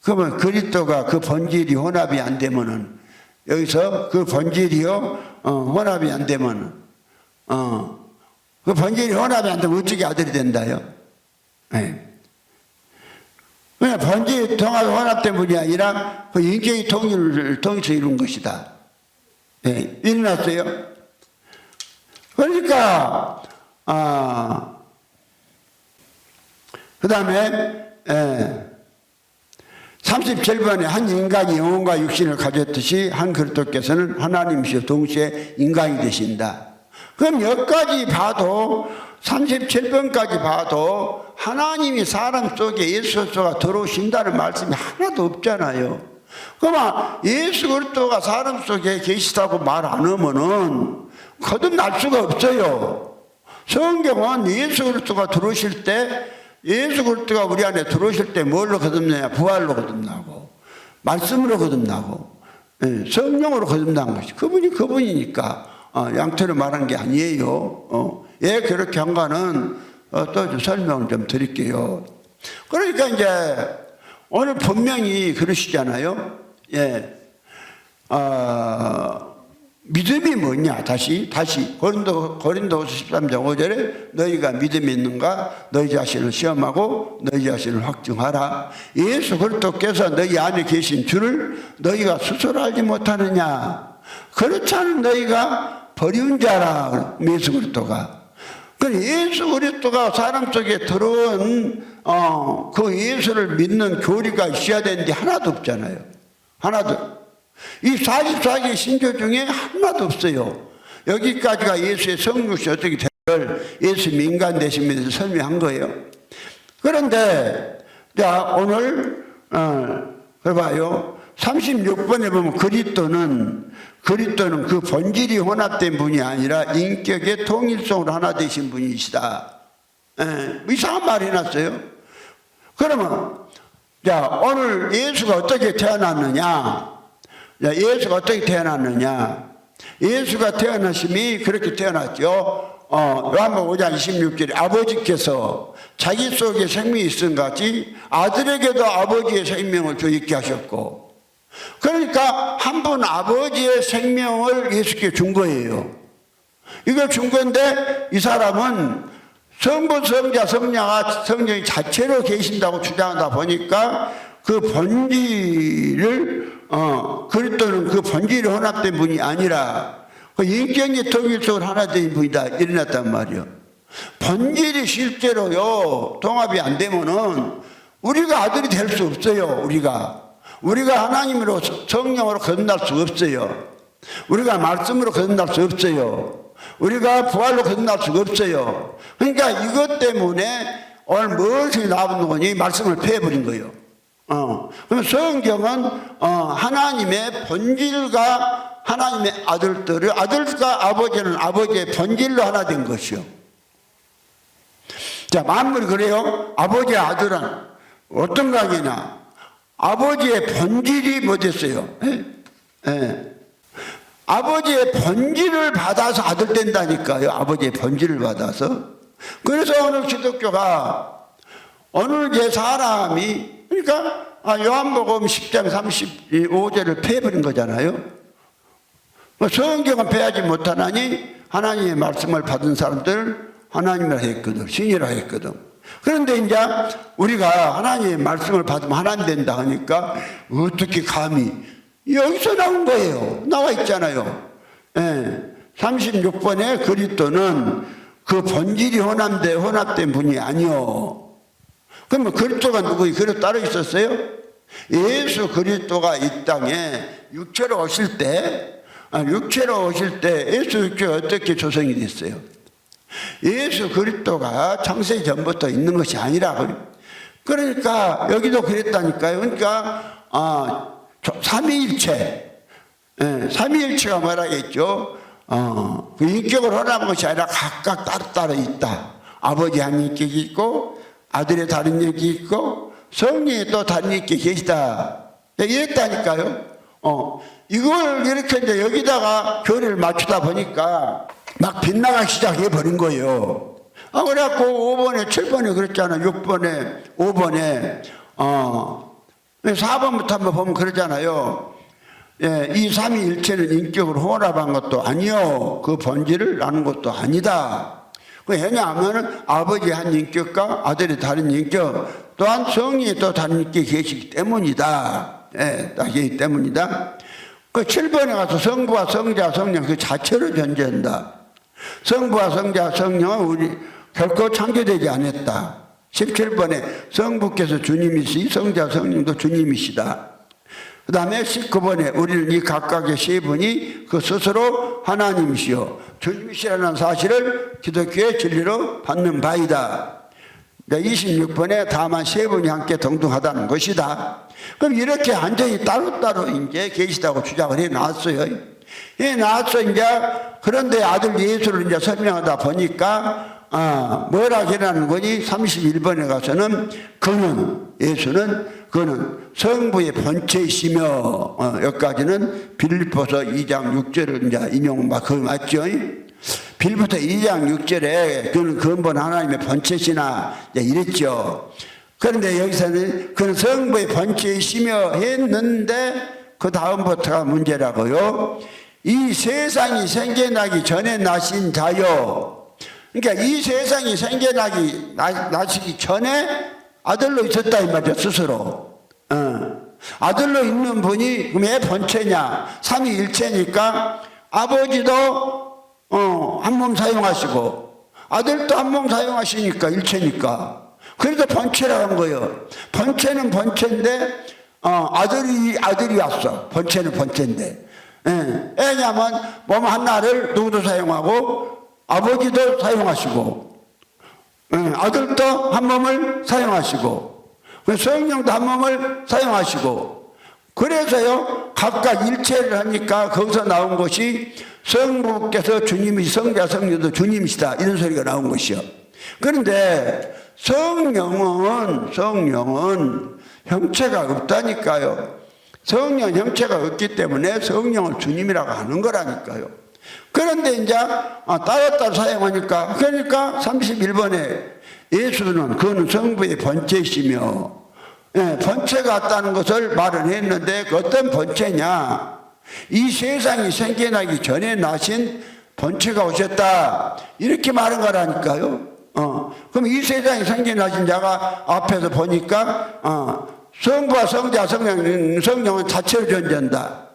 그러면 그리스도가 그 본질이 혼합이 안 되면은 여기서 그 본질이요 혼합이 안 되면은 그 본질이 혼합이 안 되면 어떻게 아들이 된다요? 그냥 본질이 혼합된 분이 아니라 그 인격의 통일성 이룬 것이다. 일어났어요. 그러니까 그 다음에 37번에 한 인간이 영혼과 육신을 가졌듯이 한 그리스도께서는 하나님이시여 동시에 인간이 되신다. 그럼 여기까지 봐도 37번까지 봐도 하나님이 사람 속에 예수 그리스도가 들어오신다는 말씀이 하나도 없잖아요. 그러면 예수 그리스도가 사람 속에 계시다고 말 안 하면은 거듭날 수가 없어요. 성경은 예수 그리스도가 들어오실 때 예수 그리스도가 우리 안에 들어오실 때 뭘로 거듭나냐? 부활로 거듭나고 말씀으로 거듭나고 성령으로 거듭난 것이 그분이니까 양태로 말한 게 아니에요. 왜 그렇게 한가는 또 설명을 좀 드릴게요. 그러니까 이제 오늘 분명히 그러시잖아요. 믿음이 뭐냐? 다시 고린도후서 13장 5절에 너희가 믿음이 있는가? 너희 자신을 시험하고 너희 자신을 확증하라. 예수 그리스도께서 너희 안에 계신 줄을 너희가 스스로 알지 못하느냐? 그렇지 않은 너희가 버리운 자라. 예수 그리스도가. 예수 그리스도가 사람 속에 들어온 그 예수를 믿는 교리가 있어야 되는데 하나도 없잖아요. 하나도. 이 44개 신조 중에 하나도 없어요. 여기까지가 예수의 성육신 어떻게 되를 예수 인간 되시면서 설명한 거예요. 그런데 자 오늘 봐요. 36번에 보면 그리스도는 그 본질이 혼합된 분이 아니라 인격의 통일성으로 하나 되신 분이시다. 이상한 말 해놨어요. 그러면 자 오늘 예수가 어떻게 태어났느냐? 예수가 어떻게 태어났느냐? 예수가 태어나심이 그렇게 태어났죠. 요한복음 5장 26절에 아버지께서 자기 속에 생명이 있은 같이 아들에게도 아버지의 생명을 주있게 하셨고, 그러니까 한 분 아버지의 생명을 예수께 준 거예요. 이걸 준 건데 이 사람은 성부, 성자, 성령이 자체로 계신다고 주장하다 보니까 그 본질을 그리스도는 그 본질이 혼합된 분이 아니라 그 인격의 통일 속으로 하나 된 분이다 일어났단 말이요. 본질이 실제로요 통합이 안 되면은 우리가 아들이 될 수 없어요. 우리가 하나님으로 성령으로 거듭날 수 없어요. 우리가 말씀으로 거듭날 수 없어요. 우리가 부활로 거듭날 수가 없어요. 그러니까 이것 때문에 오늘 무엇이 나오는 거니? 말씀을 패해버린 거예요. 그럼 성경은 하나님의 본질과 하나님의 아들과 아버지는 아버지의 본질로 하나 된 것이요. 자, 만물이 그래요. 아버지의 아들은 어떤 각이나 아버지의 본질이 뭐 됐어요? 아버지의 본질을 받아서 아들 된다니까요. 아버지의 본질을 받아서. 그래서 오늘 기독교가 오늘 이제 사람이, 그러니까 요한복음 10장 35절을 패해버린 거잖아요. 성경은 패하지 못하나니 하나님의 말씀을 받은 사람들 하나님이라 했거든. 신이라 했거든. 그런데 이제 우리가 하나님의 말씀을 받으면 하나님 된다 하니까 어떻게 감히, 여기서 나온 거예요. 나와 있잖아요. 36번에 그리스도는 그 본질이 혼합된 분이 아니요. 그러면 그리스도가 누구예요? 그리스도 따로 있었어요? 예수 그리스도가 이 땅에 육체로 오실 때 예수 육체가 어떻게 조성이 됐어요? 예수 그리스도가 창세 전부터 있는 것이 아니라, 그러니까 여기도 그랬다니까요. 그러니까 삼위일체가 뭐라겠죠? 그 인격을 혼합한 것이 아니라 각각 따로따로 있다. 아버지 한 인격이 있고 아들의 다른 인격이 있고 성령이 또 다른 인격이 계시다. 이랬다니까요. 이걸 이렇게 이제 여기다가 교리를 맞추다 보니까 막 빗나가기 시작해 버린 거예요. 그래갖고 5번에 7번에 그랬잖아. 6번에 5번에 4번부터 한번 보면 그러잖아요. 이 삼위일체는 인격으로 혼합한 것도 아니요. 그 본질을 아는 것도 아니다. 왜냐하면 아버지 한 인격과 아들의 다른 인격, 또한 성령이 또 다른 인격이 계시기 때문이다. 그렇기 때문이다. 그 7번에 가서 성부와 성자, 성령 그 자체로 존재한다. 성부와 성자, 성령은 우리 결코 창조되지 않았다. 17번에 성부께서 주님이시, 성자, 성령도 주님이시다. 그 다음에 19번에 우리는 이 각각의 세 분이 그 스스로 하나님이시요 주님이시라는 사실을 기독교의 진리로 받는 바이다. 26번에 다만 세 분이 함께 동등하다는 것이다. 그럼 이렇게 완전히 따로따로 이제 계시다고 주장을 해 놨어요. 그런데 아들 예수를 이제 설명하다 보니까 뭐라 해라는 거니? 31번에 가서는 그는 성부의 본체이시며, 여기까지는 빌립보서 2장 6절을 이제 인용 그거 맞죠? 빌립보서 2장 6절에 그는 근본 하나님의 본체시나 이랬죠. 그런데 여기서는 그는 성부의 본체이시며 했는데 그 다음부터가 문제라고요. 이 세상이 생겨나기 전에 나신 자요. 그러니까 이 세상이 나시기 전에 아들로 있었다 이 말이죠. 스스로 아들로 있는 분이 왜 본체냐? 삼위일체니까 아버지도 한 몸 사용하시고 아들도 한 몸 사용하시니까 일체니까, 그래서 본체라고 한 거예요. 본체는 본체인데 아들이 왔어. 본체는 본체인데. 왜냐하면 몸 하나를 누구도 사용하고 아버지도 사용하시고 아들도 한 몸을 사용하시고 성령도 한 몸을 사용하시고, 그래서요 각각 일체를 하니까 거기서 나온 것이 성부께서 주님이 성자 성령도 주님이시다 이런 소리가 나온 것이요. 그런데 성령은 형체가 없다니까요. 성령 형체가 없기 때문에 성령을 주님이라고 하는 거라니까요. 그런데 이제 따로따로 사용하니까, 그러니까 31번에 예수는 그는 성부의 번체이시며, 예, 번체가 왔다는 것을 말을 했는데 그 어떤 번체냐, 이 세상이 생겨나기 전에 나신 번체가 오셨다, 이렇게 말한 거라니까요. 그럼 이 세상이 생겨나신 자가 앞에서 보니까 성부와 성자 성령은 자체로 존재한다.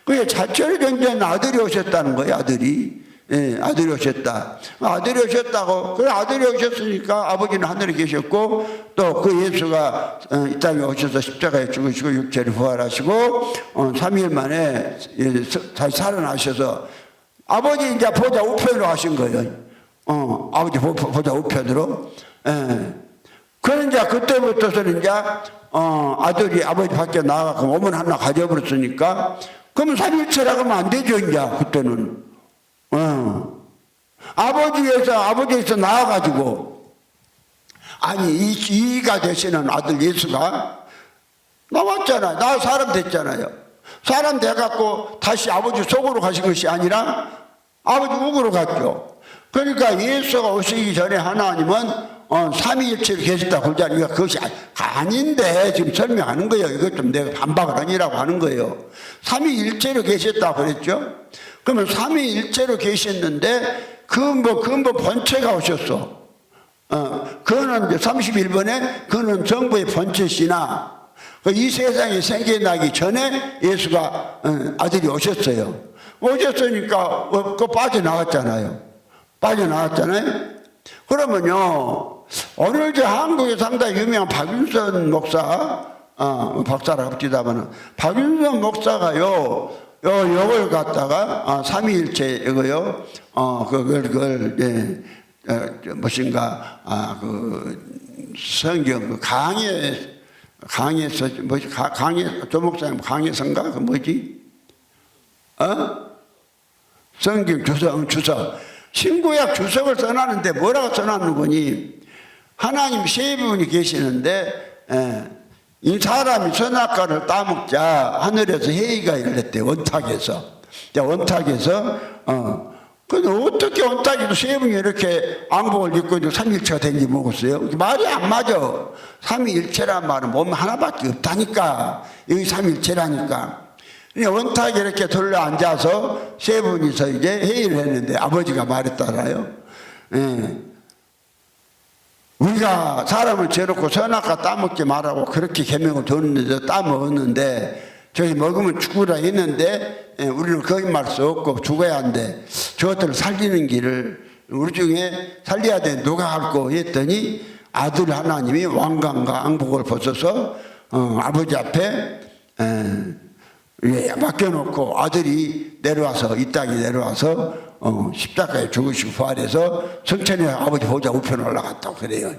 그게 자체로 존재하는 아들이 오셨다는 거예요. 아들이. 예, 아들이 오셨다. 아들이 오셨다고. 그래, 아들이 오셨으니까 아버지는 하늘에 계셨고, 또 그 예수가 이 땅에 오셔서 십자가에 죽으시고 육체를 부활하시고 3일 만에 다시 살아나셔서 아버지 이제 보좌 우편으로 하신 거예요. 아버지 보좌 우편으로. 예. 그런 이제 그때부터서는 이제 아들이 아버지 밖에 나가고 몸을 하나 가져버렸으니까, 그러면 삼일체라고 하면 안 되죠, 이제 그때는. 아버지에서 나와가지고, 아니, 이가 되시는 아들 예수가 나왔잖아요. 나 사람 됐잖아요. 사람 돼갖고 다시 아버지 속으로 가신 것이 아니라 아버지 우으로 갔죠. 그러니까 예수가 오시기 전에 하나님은 삼위일체로 계셨다 그러자니까 그것이 아닌데 지금 설명하는 거예요. 이것 좀 내가 반박을 하니라고 하는 거예요. 삼위일체로 계셨다 그랬죠. 그러면 삼위일체로 계셨는데 그 번체가 오셨어. 그거는 31번에 그는 정부의 번체시나, 이 세상이 생겨나기 전에 예수가 아들이 오셨어요. 오셨으니까 그 빠져나왔잖아요. 그러면요, 오늘 저 한국에 상당히 유명한 박윤선 목사, 박사라고 합시다만, 박윤선 목사가요, 요걸 갖다가, 삼위일체, 이거요, 무엇인가, 성경, 강에서, 조 목사님 강에서인가? 그 뭐지? 성경 주석. 신구약 주석을 써놨는데 뭐라고 써놨는 거니? 하나님 세 분이 계시는데, 이 사람이 선악과를 따먹자 하늘에서 회의가 열렸대. 원탁에서. 근데 어떻게 원탁에도 세 분이 이렇게 앙복을 입고 삼일체가 된지 모르겠어요. 말이 안 맞아. 삼위일체란 말은 몸 하나밖에 없다니까. 여기 삼위일체라니까. 원탁에 이렇게 둘러 앉아서 세 분이서 이제 회의를 했는데 아버지가 말했잖아요. 우리가 사람을 죄놓고 선악과 따먹지 말라고 그렇게 계명을 줬는데 따먹었는데, 저희 먹으면 죽으라 했는데 우리는 거짓말 수 없고 죽어야 한대. 저것들을 살리는 길을 우리 중에 살려야 돼. 누가 할거 했더니 아들 하나님이 왕관과 앙복을 벗어서 아버지 앞에 맡겨놓고 아들이 내려와서, 이 땅에 내려와서 십자가에 죽으시고 부활해서 성천에 아버지 보좌 우편에 올라갔다고 그래요.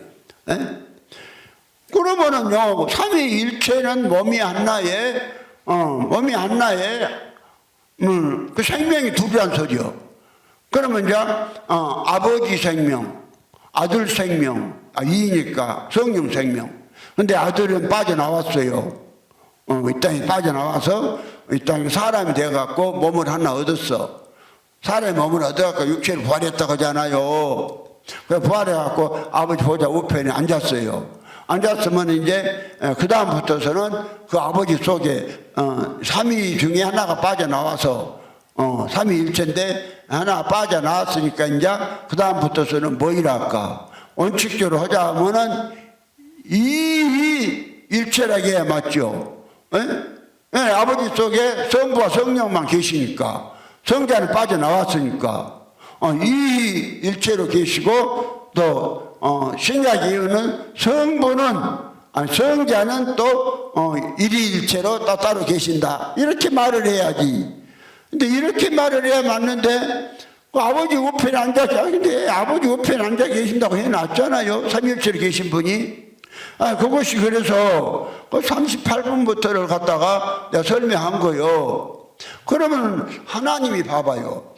그러면은요, 삼위일체는 몸이 하나에 그 생명이 둘이란 소리요. 그러면 이제 아버지 생명, 아들 생명, 이니까 성령 생명. 근데 아들은 빠져나왔어요. 이 땅에 빠져나와서 이 땅에 사람이 돼갖고 몸을 하나 얻었어. 사람의 몸을 얻어갖고 육체를 부활했다고 하잖아요. 그래서 부활해갖고 아버지 보좌 우편에 앉았어요. 앉았으면 이제 그 다음부터서는 그 아버지 속에 삼위 중에 하나가 빠져나와서 삼위일체인데 하나 빠져나왔으니까 이제 그 다음부터서는 뭐이랄까, 원칙적으로 하자면은 이일체라고 해야 맞죠. 아버지 속에 성부와 성령만 계시니까, 성자는 빠져나왔으니까 이일체로 계시고, 또 신약 이유는 성자는 또 일위일체로 따로 계신다, 이렇게 말을 해야지. 근데 이렇게 말을 해야 맞는데 아버지 우편에 앉아, 근데 아버지 우편에 앉아 계신다고 해놨잖아요. 삼위일체로 계신 분이. 그것이 그래서 38분부터를 갖다가 내가 설명한 거요. 그러면 하나님이 봐봐요.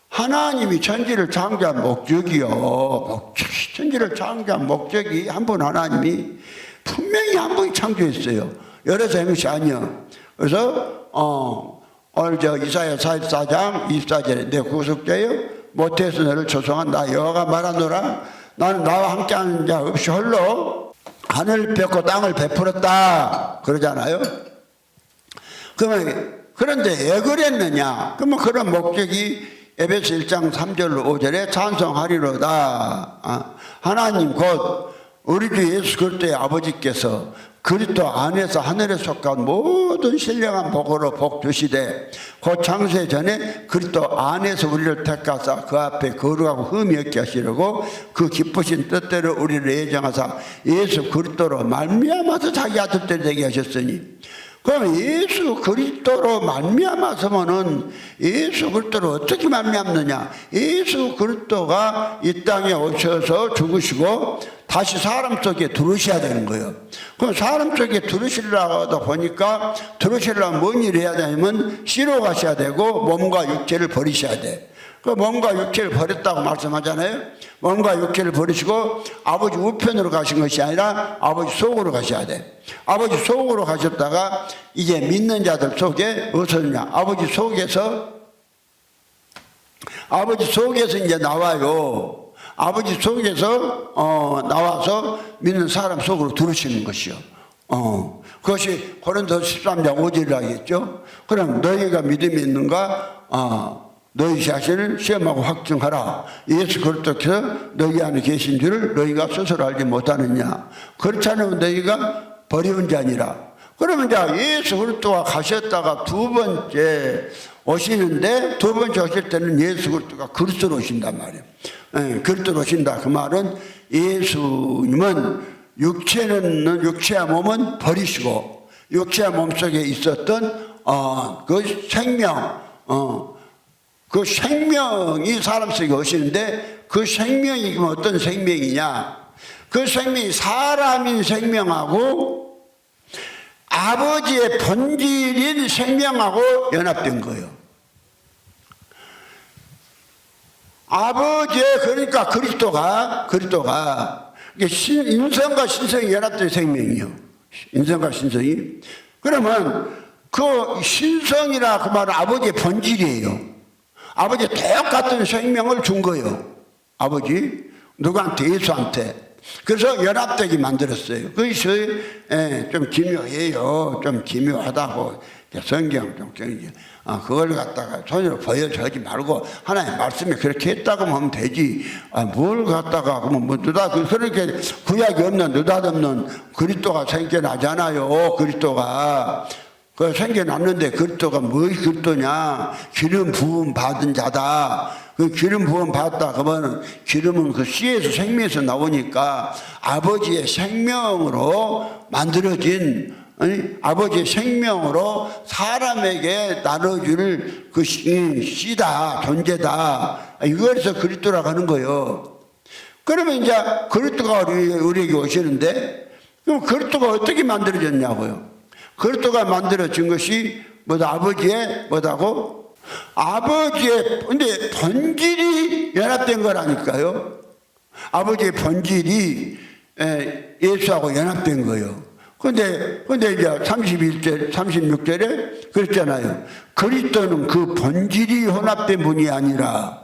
하나님이 천지를 창조한 목적이요. 천지를 창조한 목적이 한 분 하나님이 분명히 한 분이 창조했어요. 여러 생것이 아니요. 그래서 오늘 이사야 44장 24절에 내 구속자여 모태에서 너를 조성한 나 여호와가 말하노라. 나는 나와 함께하는 자 없이 홀로 하늘을 펴고 땅을 베풀었다 그러잖아요. 그런데 왜 그랬느냐? 그러면 그런 목적이 에베소 1장 3절로 5절에 찬송하리로다. 하나님 곧 우리 주 예수 그리스도의 아버지께서 그리스도 안에서 하늘에 속한 모든 신령한 복으로 복 주시되 곧 창세 전에 그리스도 안에서 우리를 택하사 그 앞에 거룩하고 흠이 없게 하시려고 그 기쁘신 뜻대로 우리를 예정하사 예수 그리스도로 말미암아서 자기 아들들 되게 하셨으니. 그럼 예수 그리스도로 말미암아서면은 예수 그리스도로 어떻게 말미암느냐? 예수 그리스도가 이 땅에 오셔서 죽으시고 다시 사람 속에 들어오셔야 되는 거예요. 그럼 사람 속에 들어오시려다 보니까 들어오시려면 뭔 일을 해야 되냐면 씨로 가셔야 되고 몸과 육체를 버리셔야 돼. 그 몸과 육체를 버렸다고 말씀하잖아요. 몸과 육체를 버리시고 아버지 우편으로 가신 것이 아니라 아버지 속으로 가셔야 돼. 아버지 속으로 가셨다가 이제 믿는 자들 속에 어서냐? 아버지 속에서 이제 나와요. 아버지 속에서 나와서 믿는 사람 속으로 들어오시는 것이요. 그것이 고린도서 13장 5절이라 하겠죠. 그럼 너희가 믿음이 있는가? 너희 자신을 시험하고 확증하라. 예수 그리스도께서 너희 안에 계신 줄을 너희가 스스로 알지 못하느냐. 그렇지 않으면 너희가 버리운 자니라. 그러면 이제 예수 그리스도가 가셨다가 두 번째 오시는데 두 번째 오실 때는 예수 그리스도가 그리스도로 오신단 말이에요. 그리스도로 오신다. 그 말은 예수님은 육체와 몸은 버리시고 육체와 몸 속에 있었던 그 생명 그 생명이 사람 속에 오시는데 그 생명이 어떤 생명이냐? 그 생명이 사람인 생명하고 아버지의 본질인 생명하고 연합된 거예요. 아버지의 그러니까 그리스도가 인성과 신성이 연합된 생명이요. 인성과 신성이. 그러면 그 신성이라 그 말은 아버지의 본질이에요. 아버지 똑같은 생명을 준 거예요. 아버지 누구한테? 예수한테. 그래서 연합되게 만들었어요. 그것이 좀 기묘해요. 좀 기묘하다고 성경 좀 그걸 갖다가 손으로 보여주지 말고 하나님 말씀이 그렇게 했다고 하면 되지. 뭘 갖다가 그러면 뭐 그렇게 구약이 없는 느닷없는 그리스도가 생겨나잖아요. 그리스도가. 그 생겨났는데 그리스도가 무엇이 그리스도냐? 기름 부음 받은 자다. 그 기름 부음 받았다. 그러면 기름은 그 씨에서 생명에서 나오니까 아버지의 생명으로 만들어진 아버지의 생명으로 사람에게 나눠줄 그 씨다, 존재다. 이거에서 그리스도라고 하는 거예요. 그러면 이제 그리스도가 우리에게 오시는데 그럼 그리스도가 어떻게 만들어졌냐고요? 그리스도가 만들어진 것이 아버지의 뭐다고? 아버지의 근데 본질이 연합된 거라니까요. 아버지의 본질이 예수하고 연합된 거예요. 근데 이제 36절에 그랬잖아요. 그리스도는 그 본질이 혼합된 분이 아니라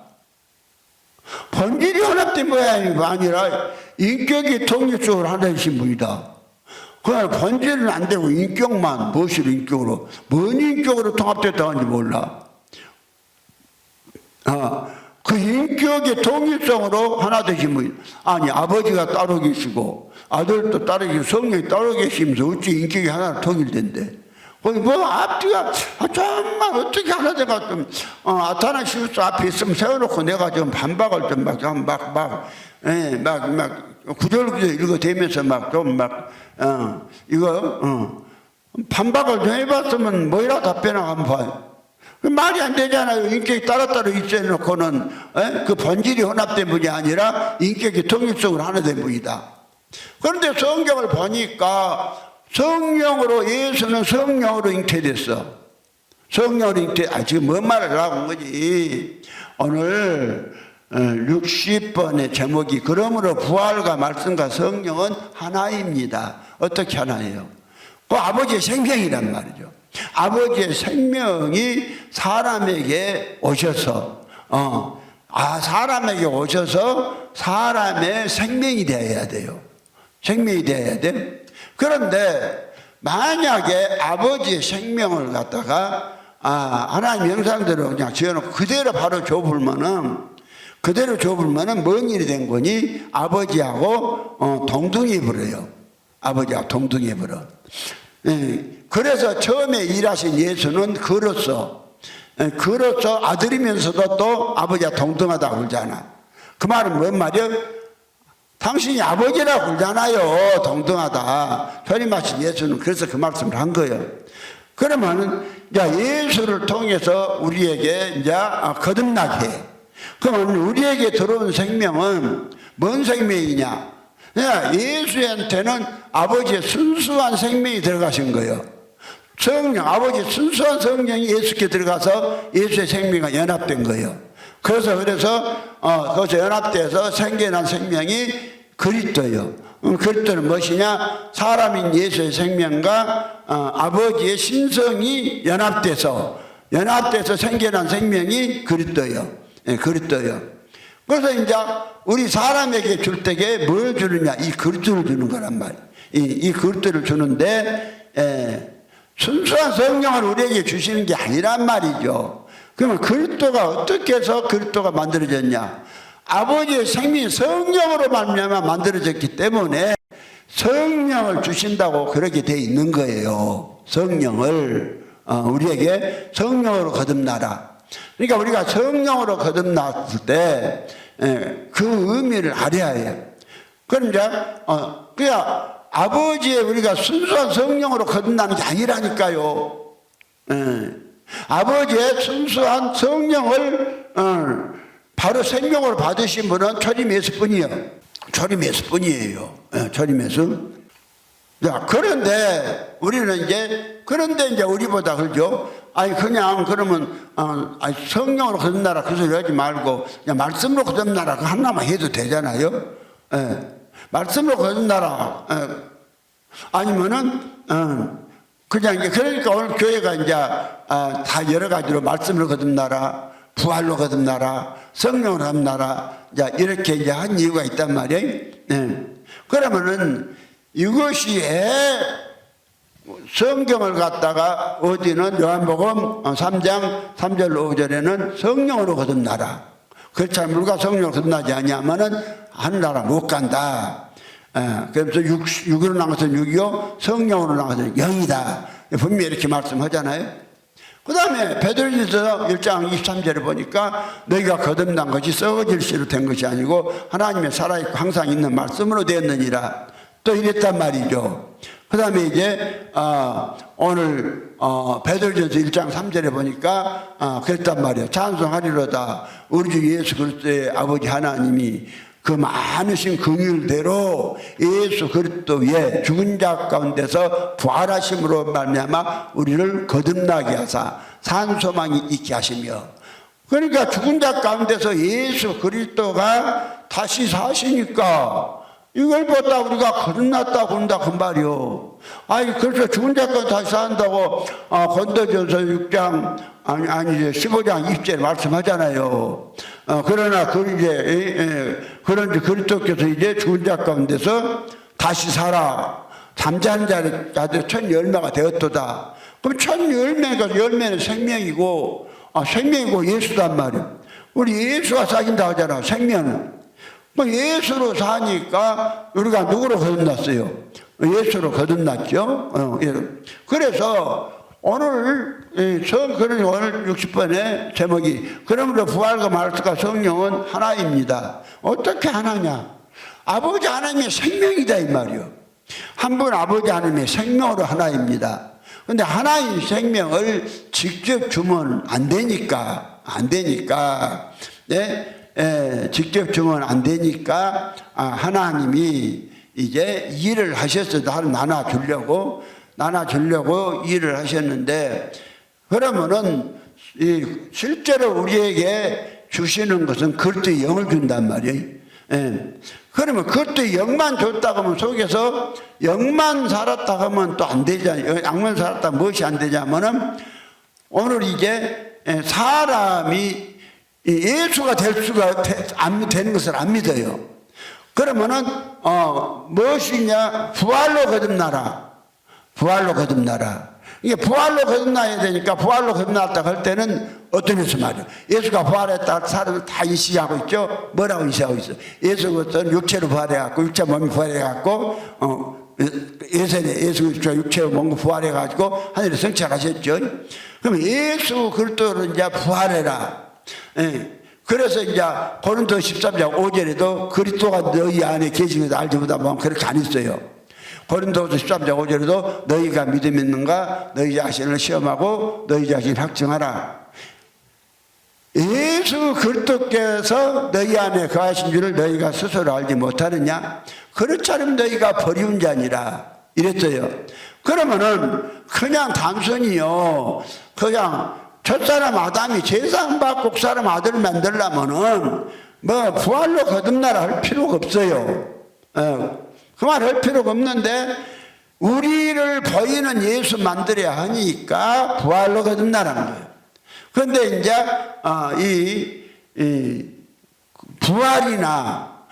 본질이 혼합된 분이 아니라 인격이 통일적으로 하나이신 분이다. 그냥 본질은 안 되고 인격만 무엇으로 인격으로 뭔 인격으로 통합됐다고 하는지 몰라. 그 인격의 통일성으로 하나 되신 분. 아니 아버지가 따로 계시고 아들도 따로 계시고 성령이 따로 계시면서 어찌 인격이 하나로 통일된대. 거기 앞뒤가 정말 어떻게 하나 내가 좀 아타나시우스 앞에 있으면 세워놓고 내가 좀 반박을 좀 구절구절 읽어대면서 반박을 좀 해봤으면 뭐이라 답변을 한번 봐요. 말이 안 되잖아요. 인격이 따로따로 있어놓고는 그 본질이 혼합된 분이 아니라 인격이 통일성으로 하나 된 분이다. 그런데 성경을 보니까 성령으로 예수는 성령으로 잉태됐어. 성령으로 지금 뭔 말을 하고 온 거지. 오늘 60번의 제목이 그러므로 부활과 말씀과 성령은 하나입니다. 어떻게 하나예요? 그 아버지의 생명이란 말이죠. 아버지의 생명이 사람에게 오셔서 사람에게 오셔서 사람의 생명이 되어야 돼요. 생명이 되어야 돼. 그런데 만약에 아버지의 생명을 갖다가 하나님 형상대로 그냥 지어놓고 그대로 바로 줘불면은 뭔 일이 된 거니? 아버지하고 동등해 버려요. 아버지하고 동등해 버려. 그래서 처음에 일하신 예수는 그로서 아들이면서도 또 아버지와 동등하다고 그러잖아. 그 말은 뭔 말이야? 당신이 아버지라고 그러잖아요. 동등하다. 편임하신 예수는 그래서 그 말씀을 한 거예요. 그러면은 예수를 통해서 우리에게 이제 거듭나게 해. 그러면 우리에게 들어온 생명은 뭔 생명이냐? 예수한테는 아버지의 순수한 생명이 들어가신 거예요. 성령, 아버지의 순수한 성령이 예수께 들어가서 예수의 생명과 연합된 거예요. 그래서 거기서 연합돼서 생겨난 생명이 그리스도예요. 그리스도는 무엇이냐? 사람인 예수의 생명과 아버지의 신성이 연합돼서 생겨난 생명이 그리스도예요. 그리스도예요. 그래서 이제 우리 사람에게 줄 때에 뭘 주느냐? 이 그리스도를 주는 거란 말이에요. 이 그리스도를 주는데 순수한 성령을 우리에게 주시는 게 아니란 말이죠. 그러면 그리스도가 어떻게 해서 그리스도가 만들어졌냐? 아버지의 생명이 성령으로 말미암아 만들어졌기 때문에 성령을 주신다고 그렇게 돼 있는 거예요. 성령을 우리에게 성령으로 거듭나라. 그러니까 우리가 성령으로 거듭났을 때 그 의미를 알아야 해요. 그럼 이제 그냥 아버지의 우리가 순수한 성령으로 거듭나는 게 아니라니까요. 아버지의 순수한 성령을 바로 생명으로 받으신 분은 초림 예수뿐이에요. 초림 예수뿐이에요. 초림 예수. 자, 그런데 우리는 이제 우리보다 그러죠. 그냥 그러면 성령으로 거듭나라 그 소리 하지 말고 그냥 말씀으로 거듭나라 그 하나만 해도 되잖아요. 말씀으로 거듭나라. 아니면은 그냥 이제 그러니까 오늘 교회가 이제 다 여러 가지로 말씀으로 거듭나라, 부활로 거듭나라, 성령으로 거듭나라, 이렇게 이제 한 이유가 있단 말이에요. 그러면은 이것이 성경을 갖다가 어디는 요한복음 3장 3절 5절에는 성령으로 거듭나라. 그렇지 않으면 우리가 성령으로 거듭나지 아니하면은 하늘나라 못 간다. 그래서 육으로 난 것은 육이요 성령으로 난 것은 영이다. 분명히 이렇게 말씀하잖아요. 그 다음에 베드로전서 1장 23절에 보니까 너희가 거듭난 것이 썩어질 씨로 된 것이 아니고 하나님의 살아있고 항상 있는 말씀으로 되었느니라. 또 이랬단 말이죠. 그 다음에 이제 오늘 베드로전서 1장 3절에 보니까 그랬단 말이에요. 찬송하리로다 우리 주 예수 그리스도의 아버지 하나님이 그 많으신 긍휼대로 예수 그리스도의 죽은 자 가운데서 부활하심으로 말미암아 우리를 거듭나게 하사 산 소망이 있게 하시며, 그러니까 죽은 자 가운데서 예수 그리스도가 다시 사시니까 이걸 보다 우리가 거듭났다고 한다 그 말이요. 그래서 죽은 자 가운데 다시 산다고 고린도전서 6장 15장 20절에 말씀하잖아요. 그러나 그런지 그리스도께서 이제 죽은 자 가운데서 다시 살아 잠자는 자들 첫 열매가 되었도다. 그럼 첫 열매는 생명이고 예수단 말이에요. 우리 예수가 사귄다 하잖아. 생명은 예수로 사니까 우리가 누구로 거듭났어요? 예수로 거듭났죠. 그래서 오늘 60번의 제목이 그러므로 부활과 말씀과 성령은 하나입니다. 어떻게 하나냐? 아버지 하나님의 생명이다 이 말이요. 한 분 아버지 하나님의 생명으로 하나입니다. 그런데 하나의 생명을 직접 주면 안 되니까 직접 주면 안 되니까 하나님이 이제 일을 하셨어요. 나를 나눠주려고 일을 하셨는데, 그러면은 실제로 우리에게 주시는 것은 그리스도의 영을 준단 말이에요. 예. 그러면 그것도 영만 줬다고 하면 속에서 영만 살았다고 하면 또 안 되잖아요. 영만 살았다 무엇이 안 되냐면은 오늘 이제 사람이 예수가 될 수가 안 되는 것을 안 믿어요. 그러면은 무엇이냐? 부활로 거듭나라. 부활로 거듭나라. 이게 부활로 거듭나야 되니까 부활로 거듭났다 할 때는 어떤 예수 말이에요? 예수가 부활했다 사람을 다 인식하고 있죠. 뭐라고 인식하고 있어? 예수는 육체로 부활해갖고 육체 몸이 부활해갖고 예수가 육체로 몸이 부활해가지고 하늘에 성취하셨죠. 그럼 예수 그리스도를 이제 부활해라. 예. 그래서 이제 고린도 13장 5절에도 그리스도가 너희 안에 계신 것을 알지 못하면 그렇게 안 했어요. 고린도서 13장 5절에도 너희가 믿음 있는가 너희 자신을 시험하고 너희 자신을 확증하라. 예수 그리스도께서 너희 안에 거하신 줄을 너희가 스스로 알지 못하느냐? 그렇지 않으면 너희가 버리운 자니라 이랬어요. 그러면은 그냥 단순히요 그냥 첫사람 아담이 제사장 받고 사람 아들을 만들려면은 뭐 부활로 거듭나라 할 필요가 없어요. 그 말 할 필요가 없는데 우리를 보이는 예수 만들어야 하니까 부활로 거듭나라는 거예요. 그런데 이제 이 부활이나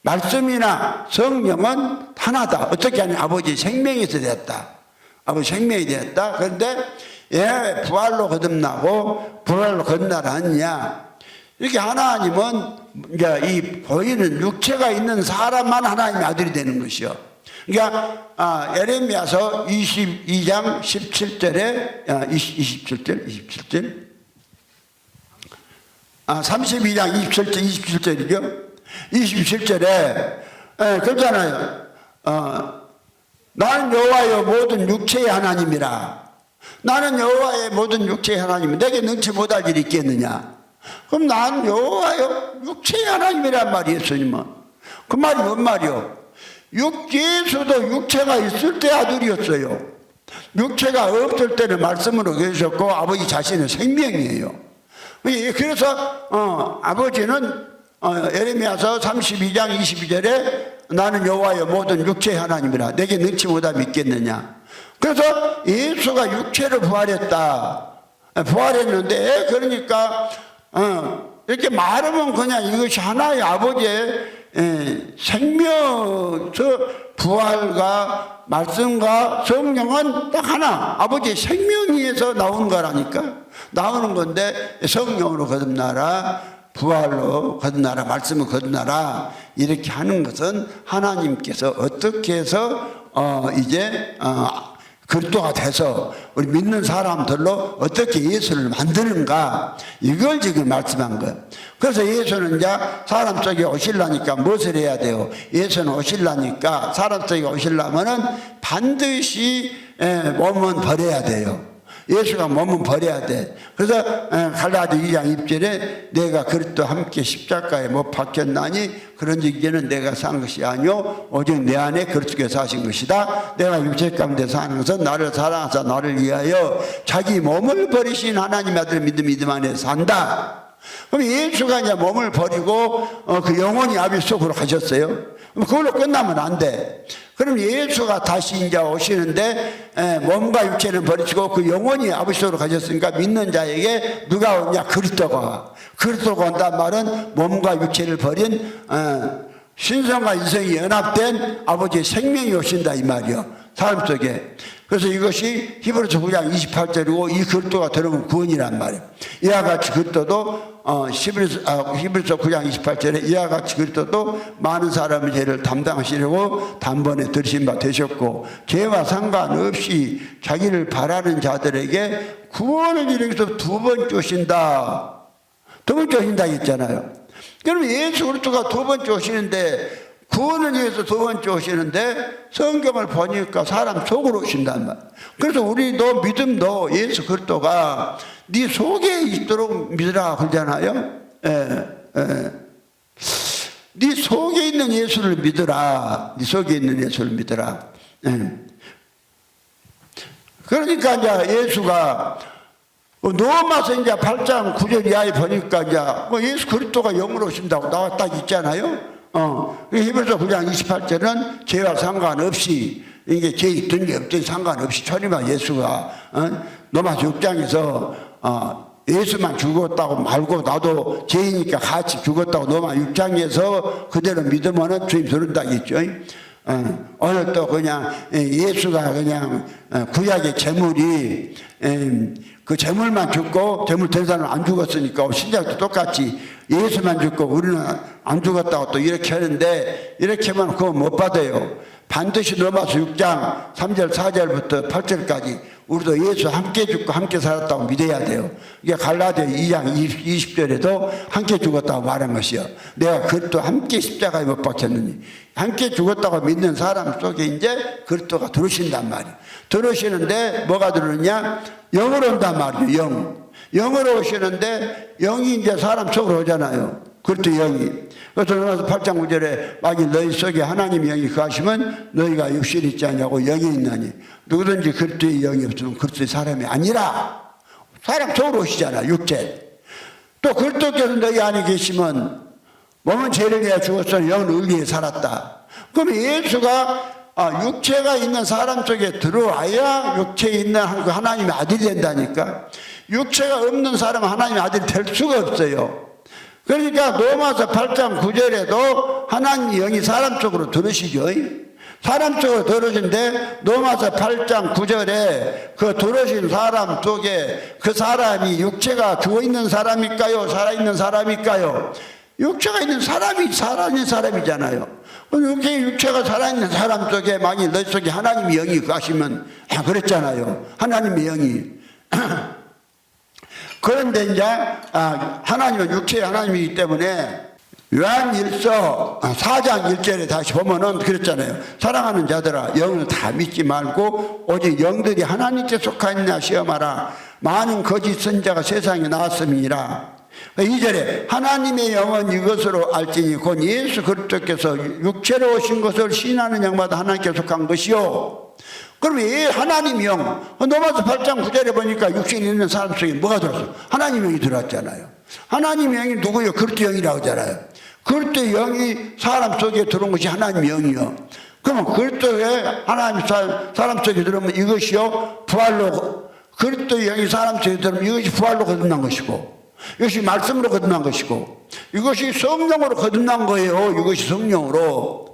말씀이나 성령은 하나다. 어떻게 하냐? 아버지 생명에서 되었다. 아버지 생명이 되었다. 그런데 예, 부활로 거듭나고 부활로 거듭나라 하느냐? 이렇게 하나님은 이제 이 보이는 육체가 있는 사람만 하나님의 아들이 되는 것이요. 그러니까 예레미야서 22장 17절에 27절 32장 27절이죠. 27절에 그렇잖아요. 나는 여호와여 모든 육체의 하나님이라. 나는 여호와의 모든 육체의 하나님. 내게 능치 못할 일이 있겠느냐? 그럼 나는 여호와여 육체의 하나님이란 말이 예수님은. 그 말이 뭔 말이요? 예수도 육체가 있을 때 아들이었어요. 육체가 없을 때는 말씀으로 계셨고 아버지 자신은 생명이에요. 그래서 아버지는 예레미야서 32장 22절에 나는 여호와여 모든 육체의 하나님이라 내게 능치 못함이 있겠느냐. 그래서 예수가 육체로 부활했다. 부활했는데 그러니까 이렇게 말하면 그냥 이것이 하나의 아버지의 생명, 부활과 말씀과 성령은 딱 하나 아버지의 생명에서 나오는 거라니까. 나오는 건데 성령으로 거듭나라, 부활로 거듭나라, 말씀을 거듭나라 이렇게 하는 것은 하나님께서 어떻게 해서 이제 그리스도가 돼서 우리 믿는 사람들로 어떻게 예수를 만드는가 이걸 지금 말씀한 거예요. 그래서 예수는 이제 사람 속에 오시려니까 무엇을 해야 돼요? 예수는 오시려니까 사람 속에 오시려면은 반드시 몸은 버려야 돼요. 예수가 몸은 버려야 돼. 그래서 갈라디 2장 2절에 내가 그리스도 함께 십자가에 못 박혔나니 그런즉 이제는 내가 산 것이 아니요 오직 내 안에 그리스도께서 사신 것이다. 내가 육체 가운데 사는 것은 나를 사랑하사 나를 위하여 자기 몸을 버리신 하나님의 아들 믿음 안에 산다. 그럼 예수가 이제 몸을 버리고 그 영혼이 아비 속으로 가셨어요. 그걸로 끝나면 안 돼. 그럼 예수가 다시 이제 오시는데 몸과 육체는 버리시고 그 영혼이 아버지 속으로 가셨으니까 믿는 자에게 누가 오냐? 그리스도가. 그리스도가 온단 말은 몸과 육체를 버린 신성과 인성이 연합된 아버지의 생명이 오신다 이 말이요. 삶 속에. 그래서 이것이 히브리서 9장 28절이고 이 그리스도가 들어오면 구원이란 말이에요. 이와 같이 그리스도도 히브리서 9장 28절에 이와 같이 그리스도도 많은 사람의 죄를 담당하시려고 단번에 들으신 바 되셨고 죄와 상관없이 자기를 바라는 자들에게 구원을 이루기 위해서 두 번째 오신다. 두 번째 오신다 했잖아요. 그럼 예수 그리스도가 두 번째 오시는데 구원을 위해서 두 번째 오시는데 성경을 보니까 사람 속으로 오신단 말이에요. 그래서 우리도 믿음도 예수 그리스도가 네 속에 있도록 믿으라 그러잖아요. 네 속에 있는 예수를 믿으라. 네 속에 있는 예수를 믿으라. 그러니까 이제 예수가 넘어서 이제 8장 9절 이하에 보니까 이제 예수 그리스도가 영으로 오신다고 나와 딱 있잖아요. 히브리서 9장 28절은 죄와 상관없이 이게 죄 있든 게 없든 상관없이 천리만 예수가 로마서 6장에서 예수만 죽었다고 말고 나도 죄이니까 같이 죽었다고 로마 6장에서 그대로 믿으면 주님 들은다겠죠. 오늘 또 그냥 예수가 그냥 구약의 제물이 그 제물만 죽고 제물 된 사람은 안 죽었으니까 신약도 똑같이 예수만 죽고 우리는 안 죽었다고 또 이렇게 하는데 이렇게 하면 그거 못 받아요. 반드시 로마서 6장 3절 4절부터 8절까지 우리도 예수 함께 죽고 함께 살았다고 믿어야 돼요. 이게 갈라디아 2장 20절에도 함께 죽었다고 말한 것이요. 내가 그리스도 함께 십자가에 못 박혔느니 함께 죽었다고 믿는 사람 속에 이제 그리스도가 들어오신단 말이에요. 들어오시는데 뭐가 들어오느냐? 영으로 온단 말이에요. 영으로 오시는데 영이 이제 사람 속으로 오잖아요. 그리스도 영이. 그래서 로마서 8장 9절에 만일 너희 속에 하나님 영이 거하시면 너희가 육신이 있지 않냐고 영이 있나니 누구든지 그리스도의 영이 없으면 그리스도의 사람이 아니라. 사람 속으로 오시잖아, 육체. 또 그리스도께서 너희 안에 계시면 몸은 죄를 위하여 죽었으나 영은 의를 위해 살았다. 그럼 예수가 육체가 있는 사람 속에 들어와야 육체에 있는 하나님의 아들이 된다니까. 육체가 없는 사람은 하나님의 아들이 될 수가 없어요. 그러니까 로마서 8장 9절에도 하나님의 영이 사람 쪽으로 들으시죠. 사람 쪽으로 들으신데 로마서 8장 9절에 그 들으신 사람 속에 그 사람이 육체가 죽어있는 사람일까요? 살아있는 사람일까요? 육체가 있는 사람이 살아있는 사람이잖아요. 이렇게 육체가 살아있는 사람 속에 만일 너 속에 하나님의 영이 가시면 그랬잖아요. 하나님의 영이. 그런데 이제 하나님은 육체의 하나님이기 때문에 요한일서 4장 1절에 다시 보면은 그랬잖아요. 사랑하는 자들아 영을 다 믿지 말고 오직 영들이 하나님께 속하였냐 시험하라. 많은 거짓 선자가 세상에 나왔음이니라. 2절에 하나님의 영은 이것으로 알지니 곧 예수 그리스도께서 육체로 오신 것을 신하는 영마다 하나님께 속한 것이요. 그러면 이 하나님 영, 로마서 8장 9절에 보니까 육신이 있는 사람 속에 뭐가 들었어? 하나님 영이 들어왔잖아요. 하나님 영이 누구요? 그리스도 영이라고 하잖아요. 그리스도 영이 사람 속에 들어온 것이 하나님 영이요. 그러면 그리스도의 하나님 사람 속에 들어오면 이것이요 부활로, 그리스도 영이 사람 속에 들어오면 이것이 부활로 거듭난 것이고, 이것이 말씀으로 거듭난 것이고, 이것이 성령으로 거듭난 거예요. 이것이 성령으로.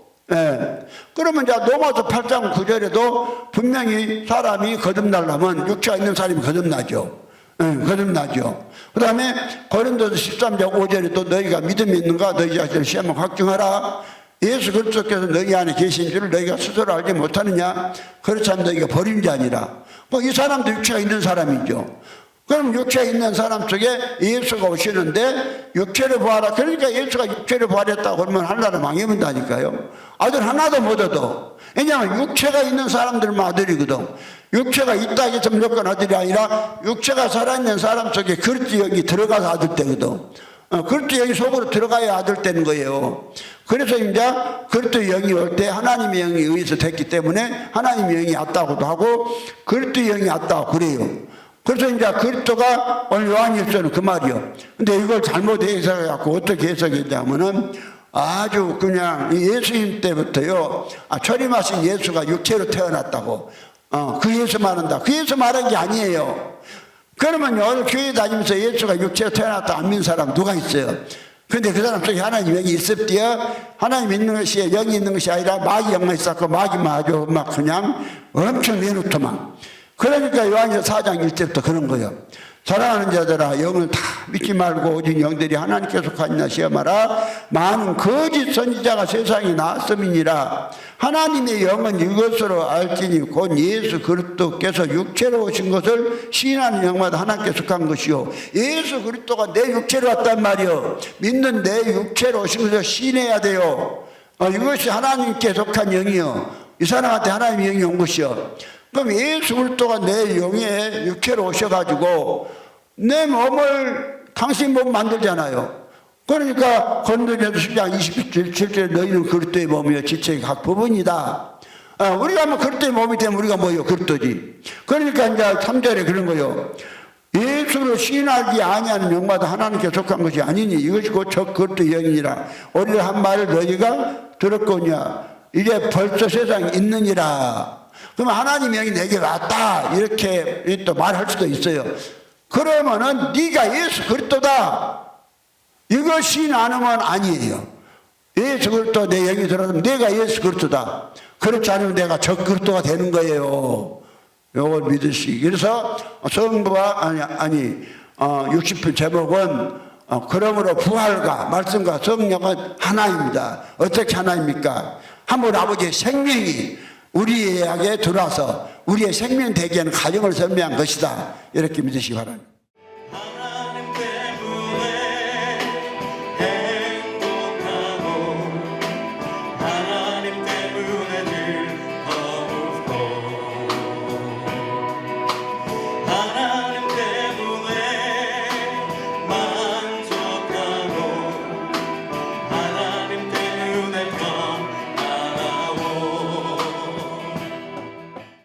그러면 이제 로마서 8장 9절에도 분명히 사람이 거듭나려면 육체가 있는 사람이 거듭나죠. 거듭나죠. 그 다음에 고린도서 13장 5절에도 너희가 믿음이 있는가 너희 자신을 시험을 확증하라. 예수 그리스도께서 너희 안에 계신 줄을 너희가 스스로 알지 못하느냐. 그렇지 않으면 너희가 버린 자 아니라. 이 사람도 육체가 있는 사람이죠. 그럼 육체에 있는 사람 속에 예수가 오시는데 육체를 부활하, 그러니까 예수가 육체를 부활했다고 그러면 하나를 망해본다니까요. 아들 하나도 못 얻어. 왜냐하면 육체가 있는 사람들만 아들이거든. 육체가 있다 해서 무조건 아들이 아니라 육체가 살아있는 사람 속에 그리스도 영이 들어가서 아들 되거든. 그리스도 영이 속으로 들어가야 아들 되는 거예요. 그래서 이제 그리스도 영이 올 때 하나님의 영에 의해서 됐기 때문에 하나님의 영이 왔다고도 하고 그리스도 영이 왔다고 그래요. 그래서 이제 그리스도가 오늘 요한일서는 그 말이요. 근데 이걸 잘못 해석해갖고 어떻게 해석했냐면은 아주 그냥 예수님 때부터요. 초림하신 예수가 육체로 태어났다고. 그 예수 말한다. 그 예수 말한 게 아니에요. 그러면 오늘 교회 다니면서 예수가 육체로 태어났다 안 믿는 사람 누가 있어요? 근데 그 사람 속에 하나님 영이 있었대요. 하나님 있는 것이 영이 있는 것이 아니라 마귀 영만 있었고 마귀만 아주 막 그냥 엄청 내놓더만. 그러니까 요한일서 4장 1절부터 그런 거예요. 사랑하는 자들아 영을 다 믿지 말고 오직 영들이 하나님께 속하느냐 시험하라. 많은 거짓 선지자가 세상에 나왔음이니라. 하나님의 영은 이것으로 알지니 곧 예수 그리스도께서 육체로 오신 것을 시인하는 영마다 하나님께 속한 것이요. 예수 그리스도가 내 육체로 왔단 말이요. 믿는 내 육체로 오신 것을 시인해야 돼요. 이것이 하나님께 속한 영이요. 이 사람한테 하나님의 영이 온 것이요. 그럼 예수 그리스도가 내 영에 육체로 오셔가지고 내 몸을 당신 몸 만들잖아요. 그러니까 고린도전서 10장 27절에 너희는 그리스도의 몸이요 지체의 각 부분이다. 우리가 뭐 그리스도의 몸이 되면 우리가 뭐예요? 그리스도지. 그러니까 이제 3절에 그런 거예요. 예수 예수를 시인하지 아니하는 영마다 하나님께 속한 것이 아니니 이것이 곧 그것도 영이니라. 오늘 한 말을 너희가 들었거냐. 이제 벌써 세상에 있느니라. 그러면 하나님의 영이 내게 왔다 이렇게 또 말할 수도 있어요. 그러면은 네가 예수 그리스도다 이거 시인 안 하면 아니에요. 예수 그리스도 내 영이 들어가면 내가 예수 그리스도다. 그렇지 않으면 내가 적 그리스도가 되는 거예요. 요걸 믿으시기. 그래서 성부가 60편 제목은 그러므로 부활과 말씀과 성령은 하나입니다. 어떻게 하나입니까? 하물 아버지의 생명이 우리에게 들어와서 우리의 생명 되게 하는 가정을 설명한 것이다. 이렇게 믿으시기 바랍니다.